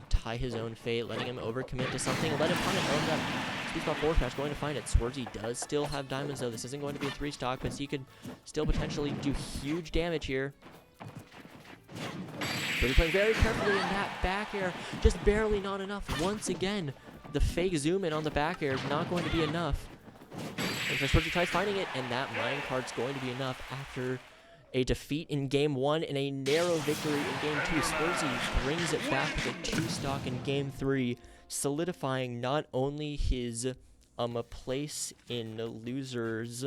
Speaker 1: tie his own fate, letting him overcommit to something. Let him punish. Oh, that sweet spot forward smash going to find it. Swarzy does still have diamonds, though. This isn't going to be a 3-stock, but he could still potentially do huge damage here. But he's playing very carefully in that back air. Just barely not enough. Once again, the fake zoom in on the back air is not going to be enough. And Swarzy tries finding it, and that minecart's going to be enough after a defeat in Game 1 and a narrow victory in Game 2. Swarzy brings it back with a 2-stock in Game 3, solidifying not only his place in losers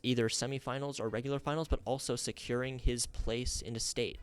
Speaker 1: either semifinals or regular finals, but also securing his place into state.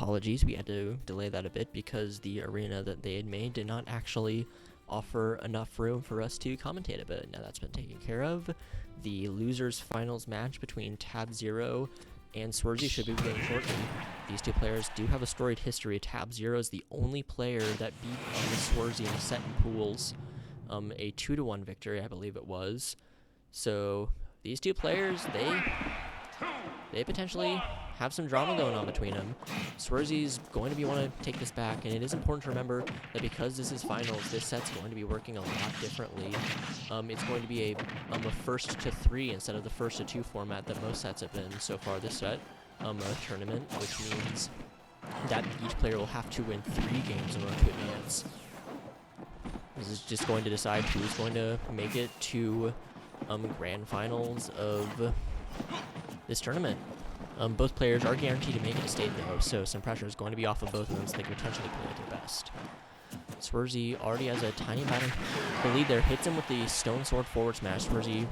Speaker 1: apologies, we had to delay that a bit because the arena that they had made did not actually offer enough room for us to commentate a bit. Now that's been taken care of. The losers finals match between Tab Zero and Swarzy should be beginning shortly. These two players do have a storied history. Tab Zero is the only player that beat Swarzy in a set in pools. A 2-1 victory, I believe it was. So these two players, they potentially have some drama going on between them. Swarzy's going to want to take this back, and it is important to remember that because this is finals, this set's going to be working a lot differently. It's going to be a first to 3 instead of the first to 2 format that most sets have been so far this set, a tournament, which means that each player will have to win 3 games in order to advance. This is just going to decide who's going to make it to grand finals of this tournament. Both players are guaranteed to make it to state though, so some pressure is going to be off of both of them so they can potentially play at their best. Swarzy already has a tiny amount of the lead there, hits him with the Stone Sword forward smash. Swarzy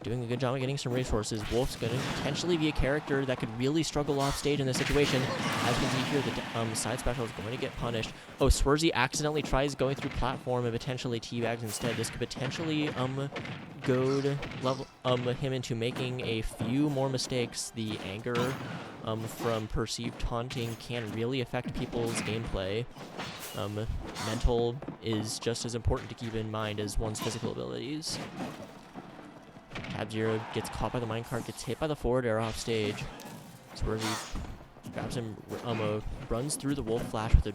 Speaker 1: doing a good job of getting some resources. Wolf's going to potentially be a character that could really struggle off stage in this situation. As we see here, the side special is going to get punished. Oh, Swarzy accidentally tries going through platform and potentially teabags instead. This could potentially goad him into making a few more mistakes. The anger from perceived taunting can really affect people's gameplay. Mental is just as important to keep in mind as one's physical abilities. Tab Zero gets caught by the minecart, gets hit by the forward air off stage. Swarzy grabs him, runs through the Wolf Flash with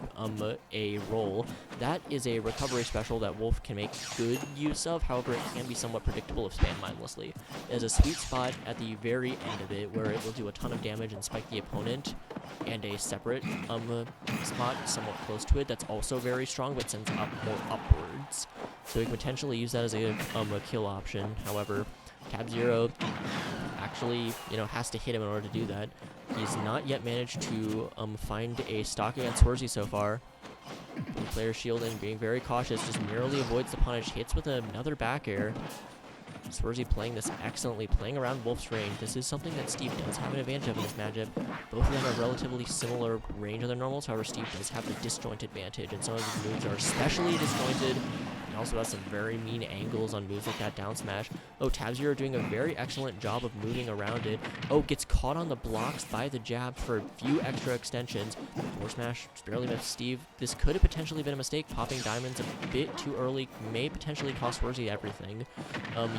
Speaker 1: a roll. That is a recovery special that Wolf can make good use of, however it can be somewhat predictable if spammed mindlessly. There's a sweet spot at the very end of it where it will do a ton of damage and spike the opponent, and a separate spot somewhat close to it that's also very strong but sends up more upwards. So we can potentially use that as a kill option. However, Tab Zero actually, has to hit him in order to do that. He's not yet managed to find a stock against Swarzy so far. The player shielding, being very cautious, just merely avoids the punish, hits with another back air. Swarzy playing this excellently, playing around Wolf's range. This is something that Steve does have an advantage of in this matchup. Both of them have relatively similar range of their normals, however Steve does have the disjoint advantage, and some of his moves are especially disjointed. He also has some very mean angles on moves like that down smash. Oh, Tab Zero doing a very excellent job of moving around it. Oh, gets caught on the blocks by the jab for a few extra extensions. Forward smash just barely missed Steve. This could have potentially been a mistake. Popping diamonds a bit too early may potentially cost Swarzy everything.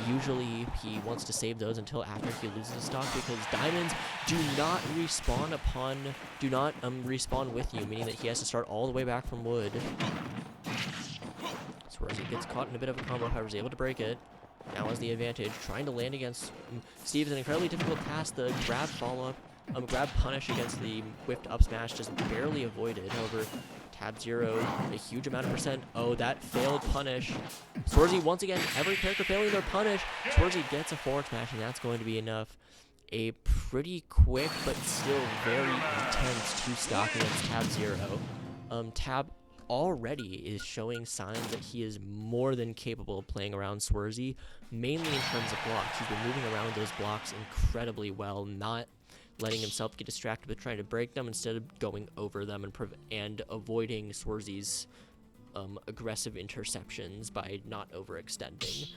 Speaker 1: Usually he wants to save those until after he loses the stock, because diamonds do not respawn with you, meaning that he has to start all the way back from wood. Swarzy gets caught in a bit of a combo, however is able to break it. Now has the advantage, trying to land against Steve is an incredibly difficult task. The grab follow-up, grab punish against the whipped up smash just barely avoided. However, Tab Zero, a huge amount of percent. Oh, that failed punish. Swarzy, once again, every character failing their punish. Swarzy gets a forward smash, and that's going to be enough. A pretty quick, but still very intense 2-stock against Tab Zero. Tab already is showing signs that he is more than capable of playing around Swarzy, mainly in terms of blocks. He's been moving around those blocks incredibly well, not letting himself get distracted with trying to break them, instead of going over them and avoiding Swarzy's aggressive interceptions by not overextending.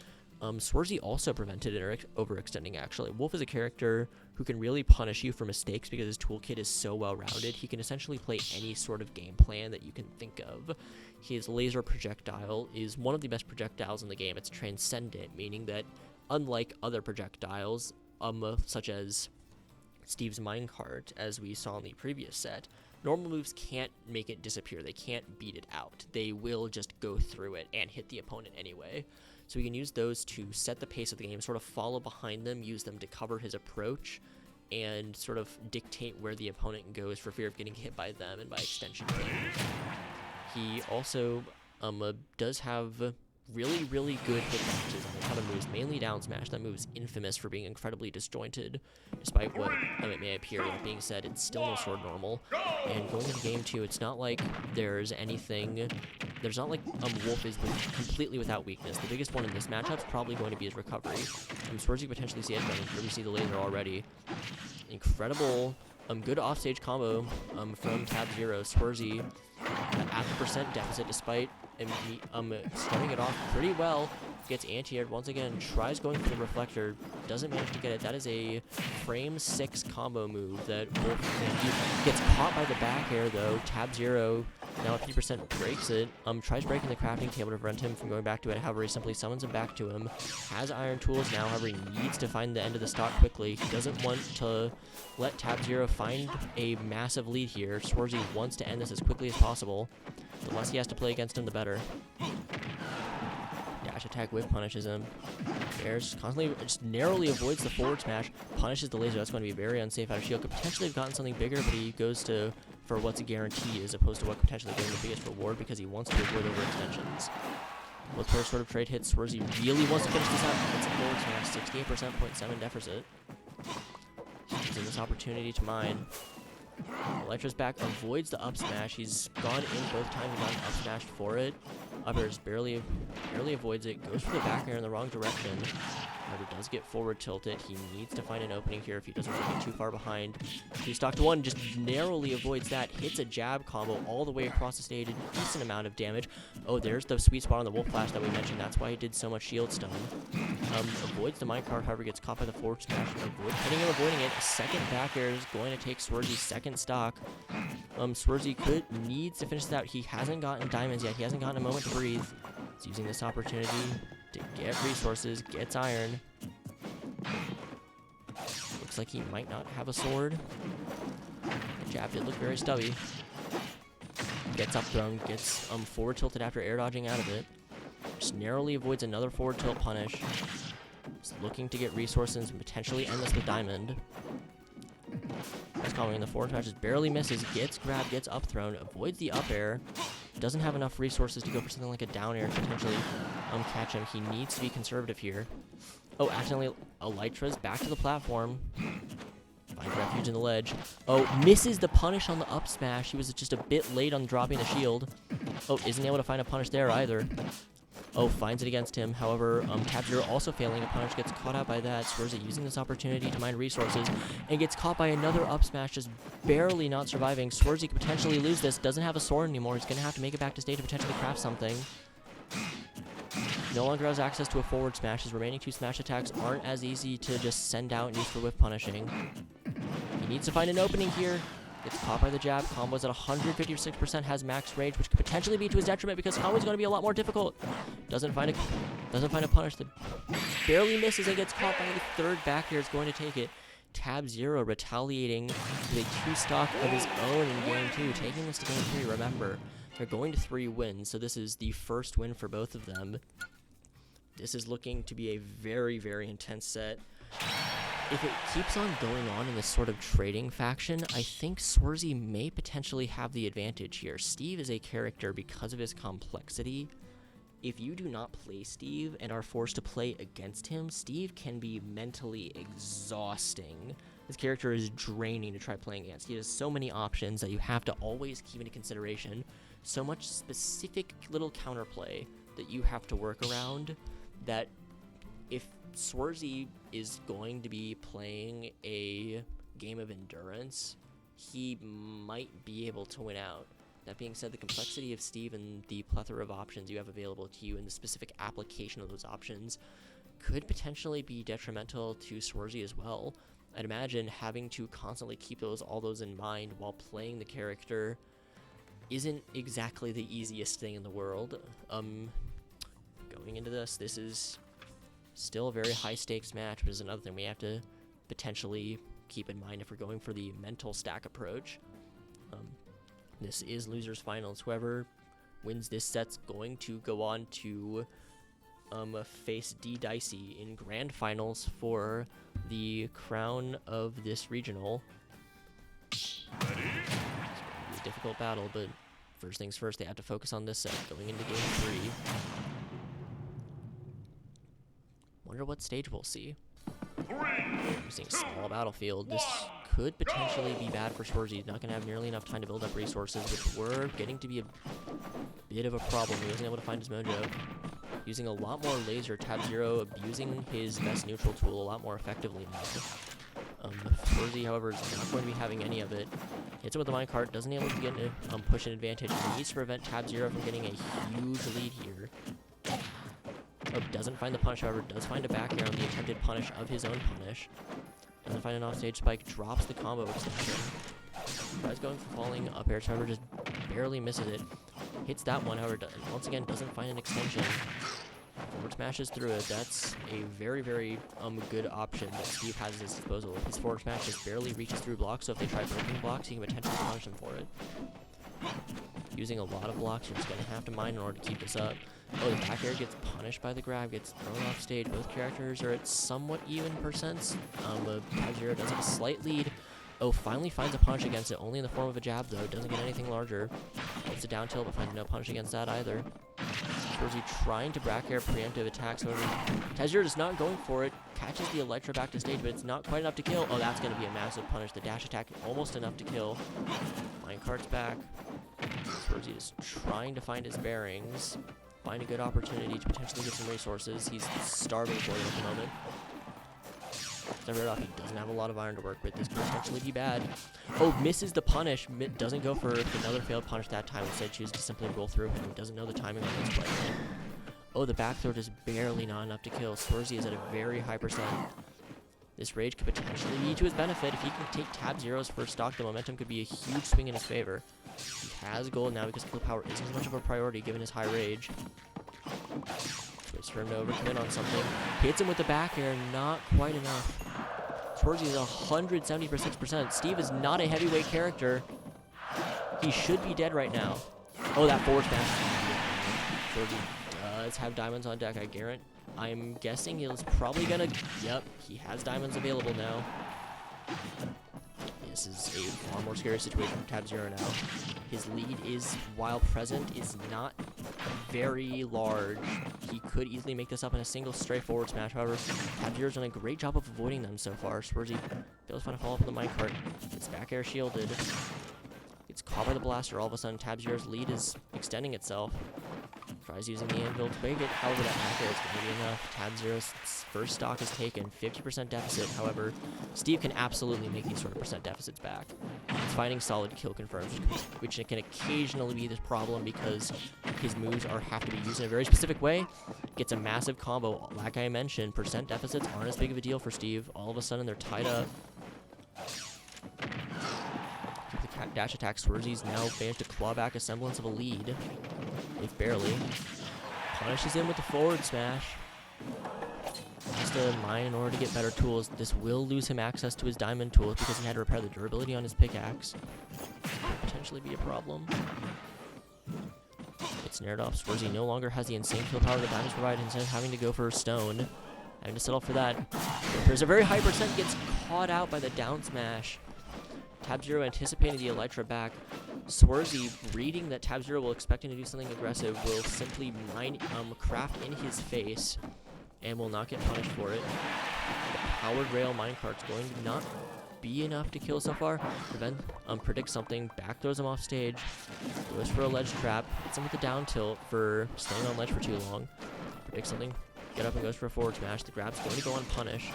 Speaker 1: Swarzy also prevented overextending, actually. Wolf is a character who can really punish you for mistakes because his toolkit is so well-rounded. He can essentially play any sort of game plan that you can think of. His laser projectile is one of the best projectiles in the game. It's transcendent, meaning that unlike other projectiles, such as Steve's minecart, as we saw in the previous set, normal moves can't make it disappear. They can't beat it out. They will just go through it and hit the opponent anyway. So we can use those to set the pace of the game, sort of follow behind them, use them to cover his approach, and sort of dictate where the opponent goes for fear of getting hit by them and by extension him. He also does have really, really good hitboxes on a ton of moves, mainly down smash. That move is infamous for being incredibly disjointed, despite what it may appear. That being said, it's still no sword normal. And going into game 2, it's not like there's anything. There's not like Wolf is completely without weakness. The biggest one in this matchup is probably going to be his recovery. Swarzy potentially see edge running. Here we see the laser already. Incredible Good offstage combo from Tab Zero. Swarzy at the percent deficit despite starting it off pretty well. Gets anti-aired once again, tries going for the reflector, doesn't manage to get it. That is a frame 6 combo move that Wolf can do. Gets caught by the back air though. Tab Zero now at 50% breaks it. Tries breaking the crafting table to prevent him from going back to it. However, he simply summons him back to him. Has iron tools now, however, he needs to find the end of the stock quickly. He doesn't want to let Tab Zero find a massive lead here. Swarzy wants to end this as quickly as possible. The less he has to play against him, the better. Dash attack whip punishes him. Bears constantly just narrowly avoids the forward smash, punishes the laser. That's going to be very unsafe out of shield. Could potentially have gotten something bigger, but he goes for what's a guarantee as opposed to what could potentially give him the biggest reward because he wants to avoid overextensions. With first sort of trade hits, Swarzy really wants to finish this out. It's a forward smash, 68% 0.7 deficit. Using this opportunity to mine. Elytra's back, avoids the up smash. He's gone in both times and gotten up smashed for it. Up airs barely avoids it, goes for the back air in the wrong direction. However, does get forward tilted. He needs to find an opening here if he doesn't want to get too far behind. 2 stock to 1, just narrowly avoids that. Hits a jab combo all the way across the stage, a decent amount of damage. Oh, there's the sweet spot on the Wolf Flash that we mentioned. That's why he did so much shield stun. Avoids the minecart, however, gets caught by the forward smash. Hitting him, avoiding it. Second back air is going to take Swarzy's second stock. Swarzy needs to finish this out. He hasn't gotten diamonds yet. He hasn't gotten a moment to breathe. He's using this opportunity to get resources, gets iron. Looks like he might not have a sword. The jab did look very stubby. Gets up thrown, gets forward tilted after air dodging out of it. Just narrowly avoids another forward tilt punish. Just looking to get resources and potentially end this with diamond. That's coming in the forward smash, just barely misses, gets grabbed, gets up thrown, avoids the up air. Doesn't have enough resources to go for something like a down air to potentially catch him. He needs to be conservative here. Oh, accidentally, Elytra's back to the platform. Finds refuge in the ledge. Oh, misses the punish on the up smash. He was just a bit late on dropping the shield. Oh, isn't able to find a punish there either. Oh, finds it against him. However, Tab Zero also failing a punish, gets caught out by that. Swarzy using this opportunity to mine resources, and gets caught by another up smash, just barely not surviving. Swarzy could potentially lose this. Doesn't have a sword anymore. He's going to have to make it back to stage to potentially craft something. No longer has access to a forward smash. His remaining 2 smash attacks aren't as easy to just send out and use for whiff punishing. He needs to find an opening here. Gets caught by the jab. Combos at 156%, has max range, which could potentially be to his detriment because combo is going to be a lot more difficult. Doesn't find a punish that barely misses and gets caught by the third back air. Is going to take it. Tab Zero retaliating with a 2 stock of his own in game 2, taking this to game 3. Remember, they're going to 3 wins, so this is the first win for both of them. This is looking to be a very, very intense set. If it keeps on going on in this sort of trading faction, I think Swarzy may potentially have the advantage here. Steve is a character because of his complexity. If you do not play Steve and are forced to play against him, Steve can be mentally exhausting. His character is draining to try playing against. He has so many options that you have to always keep into consideration. So much specific little counterplay that you have to work around that if Swarzy is going to be playing a game of endurance, he might be able to win out. That being said, the complexity of Steve and the plethora of options you have available to you and the specific application of those options could potentially be detrimental to Swarzy as well. I'd imagine having to constantly keep all those in mind while playing the character isn't exactly the easiest thing in the world. Going into this is still a very high-stakes match, which is another thing we have to potentially keep in mind if we're going for the mental stack approach. This is losers finals. Whoever wins this set's going to go on to face D Dicey in grand finals for the crown of this regional. It's going to be a difficult battle, but first things first, they have to focus on this set going into game 3. Wonder what stage we'll see. We're seeing a small battlefield. This could potentially be bad for Swarzy. He's not going to have nearly enough time to build up resources, which were getting to be a bit of a problem. He wasn't able to find his mojo. Using a lot more laser. Tab Zero abusing his best neutral tool a lot more effectively now. Swarzy, however, is not going to be having any of it. Hits him with the minecart, doesn't able to get a push an advantage. He needs to prevent Tab Zero from getting a huge lead here. Oh, doesn't find the punish, however, does find a back air on the attempted punish of his own punish. Doesn't find an offstage spike, drops the combo extension. Tries going for falling up air, however, just barely misses it. Hits that one, however, once again, doesn't find an extension. Forward smashes through it. That's a very, very good option that Steve has at his disposal. His forward smash just barely reaches through blocks, so if they try breaking blocks, he can potentially punish them for it. Using a lot of blocks, you're just going to have to mine in order to keep this up. Oh, the back air gets punished by the grab, gets thrown off stage. Both characters are at somewhat even percents. Tab Zero does have a slight lead. Oh, finally finds a punish against it, only in the form of a jab, though. Doesn't get anything larger. Gets a down tilt, but finds no punish against that either. Swarzy trying to back air preemptive attacks, however, Tab Zero is not going for it. Catches the Elytra back to stage, but it's not quite enough to kill. Oh, that's going to be a massive punish. The dash attack almost enough to kill. Minecart's back. Swarzy is trying to find his bearings. Find a good opportunity to potentially get some resources. He's starving for them at the moment. Right off, he doesn't have a lot of iron to work with. This could potentially be bad. Oh, misses the punish. Doesn't go for another failed punish that time. Instead, chooses to simply roll through him. He doesn't know the timing on this play. Oh, the back throw is barely not enough to kill. Swarzy is at a very high percent. This rage could potentially be to his benefit. If he can take Tab Zero's first stock, the momentum could be a huge swing in his favor. He has gold now because kill power isn't as much of a priority given his high rage. Waits for him to overcommit on something. Hits him with the back air, not quite enough. Swarzy is 176%. Steve is not a heavyweight character. He should be dead right now. Oh, that forward smash. Swarzy does have diamonds on deck, I guarantee. I'm guessing he's probably gonna... Yep, he has diamonds available now. This is a far more scary situation for Tab Zero now. His lead is, while present, is not very large. He could easily make this up in a single straightforward smash. However, Tab Zero's done a great job of avoiding them so far. Swarzy fails to find a follow-up with the minecart. Gets back air shielded. Gets caught by the blaster. All of a sudden, Tab Zero's lead is extending itself. Tries using the anvil to break it. However, that back air is going to be enough. Tab Zero's first stock is taken. 50% deficit. However, Steve can absolutely make these sort of percent deficits back. He's finding solid kill confirms, which can occasionally be this problem because his moves have to be used in a very specific way. Gets a massive combo. Like I mentioned, percent deficits aren't as big of a deal for Steve. All of a sudden, they're tied up. The dash attack. Swarzy's now managed to claw back a semblance of a lead. If barely. Punishes him with the forward smash. Has to mine in order to get better tools. This will lose him access to his diamond tools because he had to repair the durability on his pickaxe. Could potentially be a problem. It's snared off. Swarzy no longer has the insane kill power that diamonds provide. Instead of having to go for a stone, having to settle for that. There's a very high percent, gets caught out by the down smash. Tab Zero anticipating the Elytra back. Swarzy, reading that Tab Zero will expect him to do something aggressive, will simply mine craft in his face and will not get punished for it. The powered rail minecart's going to not be enough to kill so far. Then predicts something, back throws him off stage, goes for a ledge trap, hits him with the down tilt for staying on ledge for too long. Predicts something, get up and goes for a forward smash. The grab's going to go unpunished.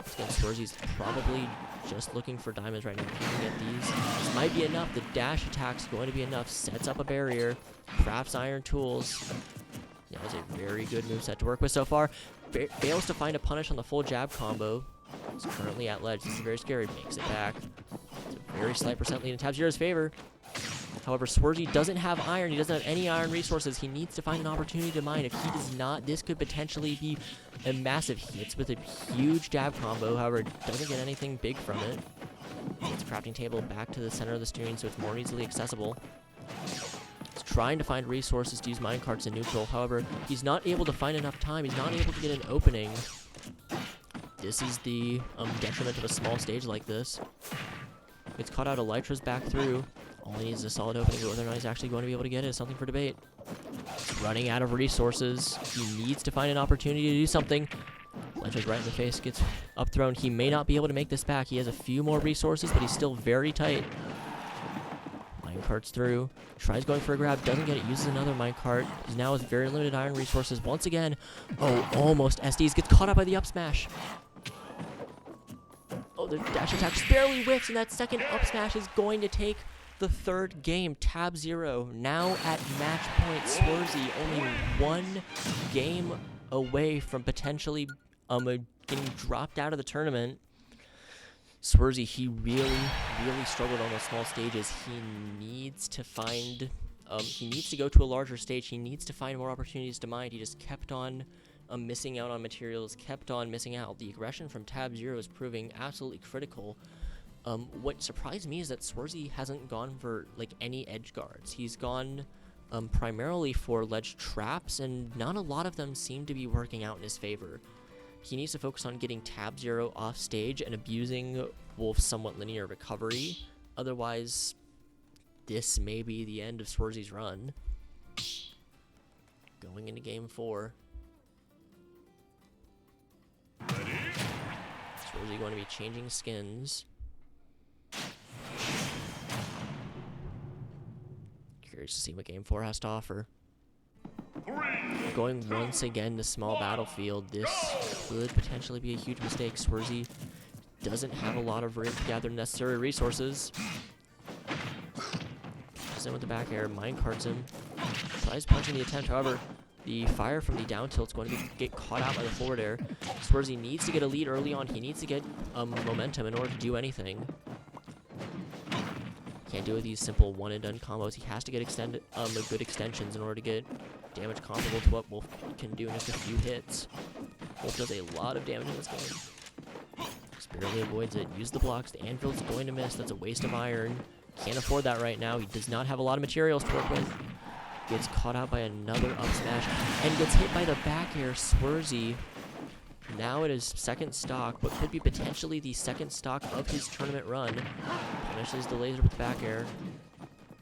Speaker 1: Swarzy's probably just looking for diamonds right now. If he can get these, this might be enough. The dash attack's going to be enough. Sets up a barrier, crafts iron tools. That was a very good moveset to work with so far. Fails to find a punish on the full jab combo. He's currently at ledge. This is very scary. Makes it back. It's a very slight percent lead in Tab Zero's favor. However, Swarzy doesn't have iron. He doesn't have any iron resources. He needs to find an opportunity to mine. If he does not, this could potentially be a massive hits with a huge jab combo. However, doesn't get anything big from it. Gets a crafting table back to the center of the screen so it's more easily accessible. He's trying to find resources to use minecarts in neutral. However, he's not able to find enough time. He's not able to get an opening. This is the detriment of a small stage like this. Gets caught out. Elytra's back through. All he needs is a solid opening, but whether or not he's actually going to be able to get it is something for debate. He's running out of resources. He needs to find an opportunity to do something. Elytra's right in the face, gets up thrown. He may not be able to make this back. He has a few more resources, but he's still very tight. Minecart's through. Tries going for a grab, doesn't get it, uses another minecart. He now has very limited iron resources. Once again, oh, almost SDs. Gets caught up by the up smash. the dash attack just barely whiffs, and that second up smash is going to take the third game. Tab 0 now at match point. Swarzy only one game away from potentially getting dropped out of the tournament. Swarzy, he really struggled on those small stages. He needs to find, he needs to go to a larger stage. He needs to find more opportunities to mine. He just kept on missing out on materials, kept on missing out. The aggression from Tab 0 is proving absolutely critical. What surprised me is that Swarzy hasn't gone for like any edge guards. He's gone primarily for ledge traps, and not a lot of them seem to be working out in his favor. He needs to focus on getting Tab 0 off stage and abusing Wolf's somewhat linear recovery. Otherwise, this may be the end of Swarzy's run. Going into game 4. Swarzy going to be changing skins. Curious to see what game 4 has to offer. Going once again to small battlefield. This could potentially be a huge mistake. Swarzy doesn't have a lot of room to gather necessary resources. Goes in with the back air, minecarts him. Tries punching the attempt, however, the fire from the down tilt is going to get caught out by the forward air. Swarzy needs to get a lead early on. He needs to get momentum in order to do anything. Can't do it with these simple one and done combos. He has to get good extensions in order to get damage comparable to what Wolf can do in just a few hits. Wolf does a lot of damage in this game. Just barely avoids it. Use the blocks. The anvil's going to miss. That's a waste of iron. Can't afford that right now. He does not have a lot of materials to work with. Gets caught out by another up smash and gets hit by the back air. Swarzy now it is second stock, but could be potentially the second stock of his tournament run. Punishes the laser with the back air.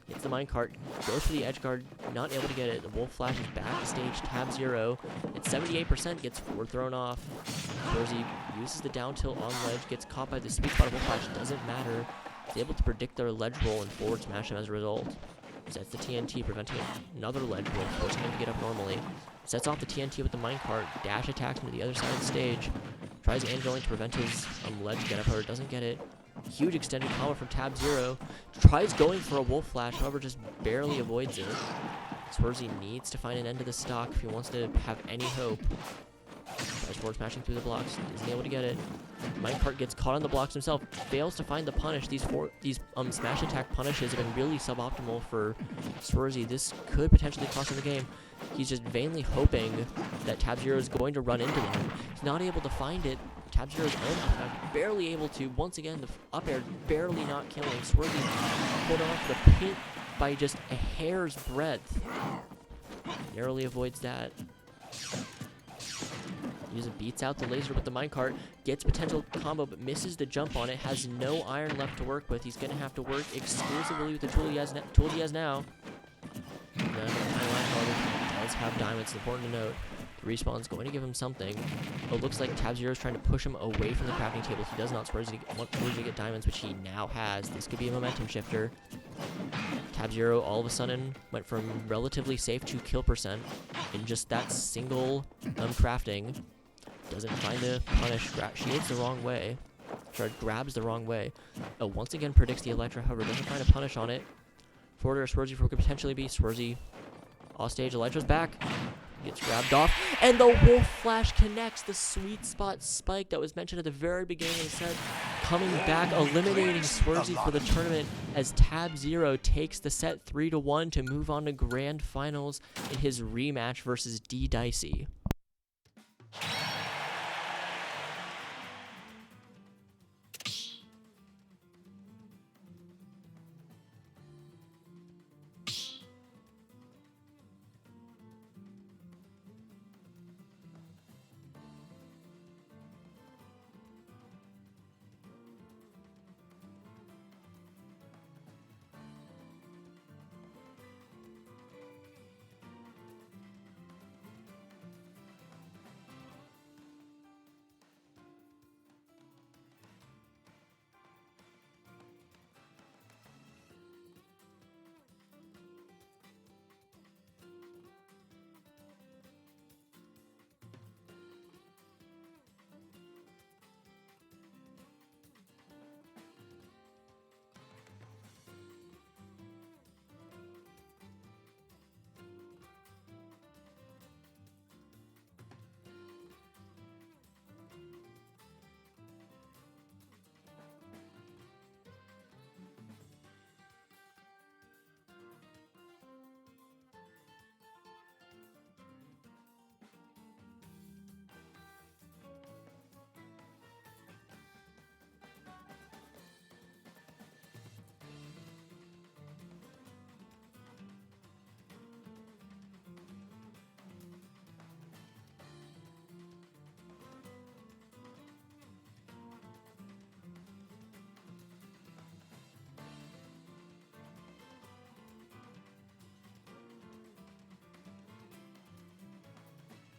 Speaker 1: Hits the minecart, goes for the edge guard, not able to get it. The Wolf flashes back to stage, Tab 0. It's 78%, gets forward thrown off. Swarzy uses the down tilt on ledge, gets caught by the sweet spot of Wolf flash, doesn't matter. He's able to predict their ledge roll and forward smash him as a result. Sets the TNT, preventing another ledge roll, forcing him to get up normally. Sets off the TNT with the minecart, dash attacks him to the other side of the stage. Tries anviling to prevent his ledge get up, however, doesn't get it. Huge extended combo from Tab 0. Tries going for a Wolf Flash, however, just barely avoids it. Swarzy needs to find an end to the stock if he wants to have any hope. Tries forward smashing through the blocks, isn't able to get it. Minecart gets caught on the blocks himself, fails to find the punish. These smash attack punishes have been really suboptimal for Swarzy. This could potentially cost him the game. He's just vainly hoping that Tab 0 is going to run into them. He's not able to find it. Tab 0's own attack barely able to. Once again, the up air barely not killing. Swarzy pulled off the pit by just a hair's breadth. Narrowly avoids that. User beats out the laser with the minecart, gets potential combo, but misses the jump on it, has no iron left to work with. He's going to have to work exclusively with the tools he has now. None of the he does have diamonds, it's important to note. The respawn's going to give him something. It looks like Tab 0 is trying to push him away from the crafting table. He does not want to get diamonds, which he now has. This could be a momentum shifter. Tab 0 all of a sudden went from relatively safe to kill percent in just that single crafting. Doesn't find a punish. Shades the wrong way. Grabs the wrong way. Oh, once again predicts the Electra, however, doesn't find a punish on it. Forward air Swarzy for could potentially be. Swarzy off stage. Electra's back. Gets grabbed off. And the Wolf Flash connects the sweet spot spike that was mentioned at the very beginning of the set. Coming back, eliminating Swarzy for the tournament as Tab 0 takes the set 3-1 to move on to grand finals in his rematch versus D Dicey.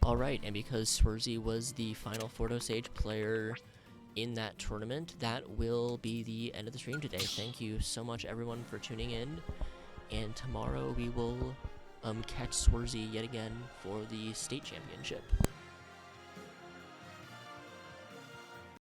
Speaker 1: Alright, and because Swarzy was the final Fortosage player in that tournament, that will be the end of the stream today. Thank you so much, everyone, for tuning in. And tomorrow we will catch Swarzy yet again for the state championship.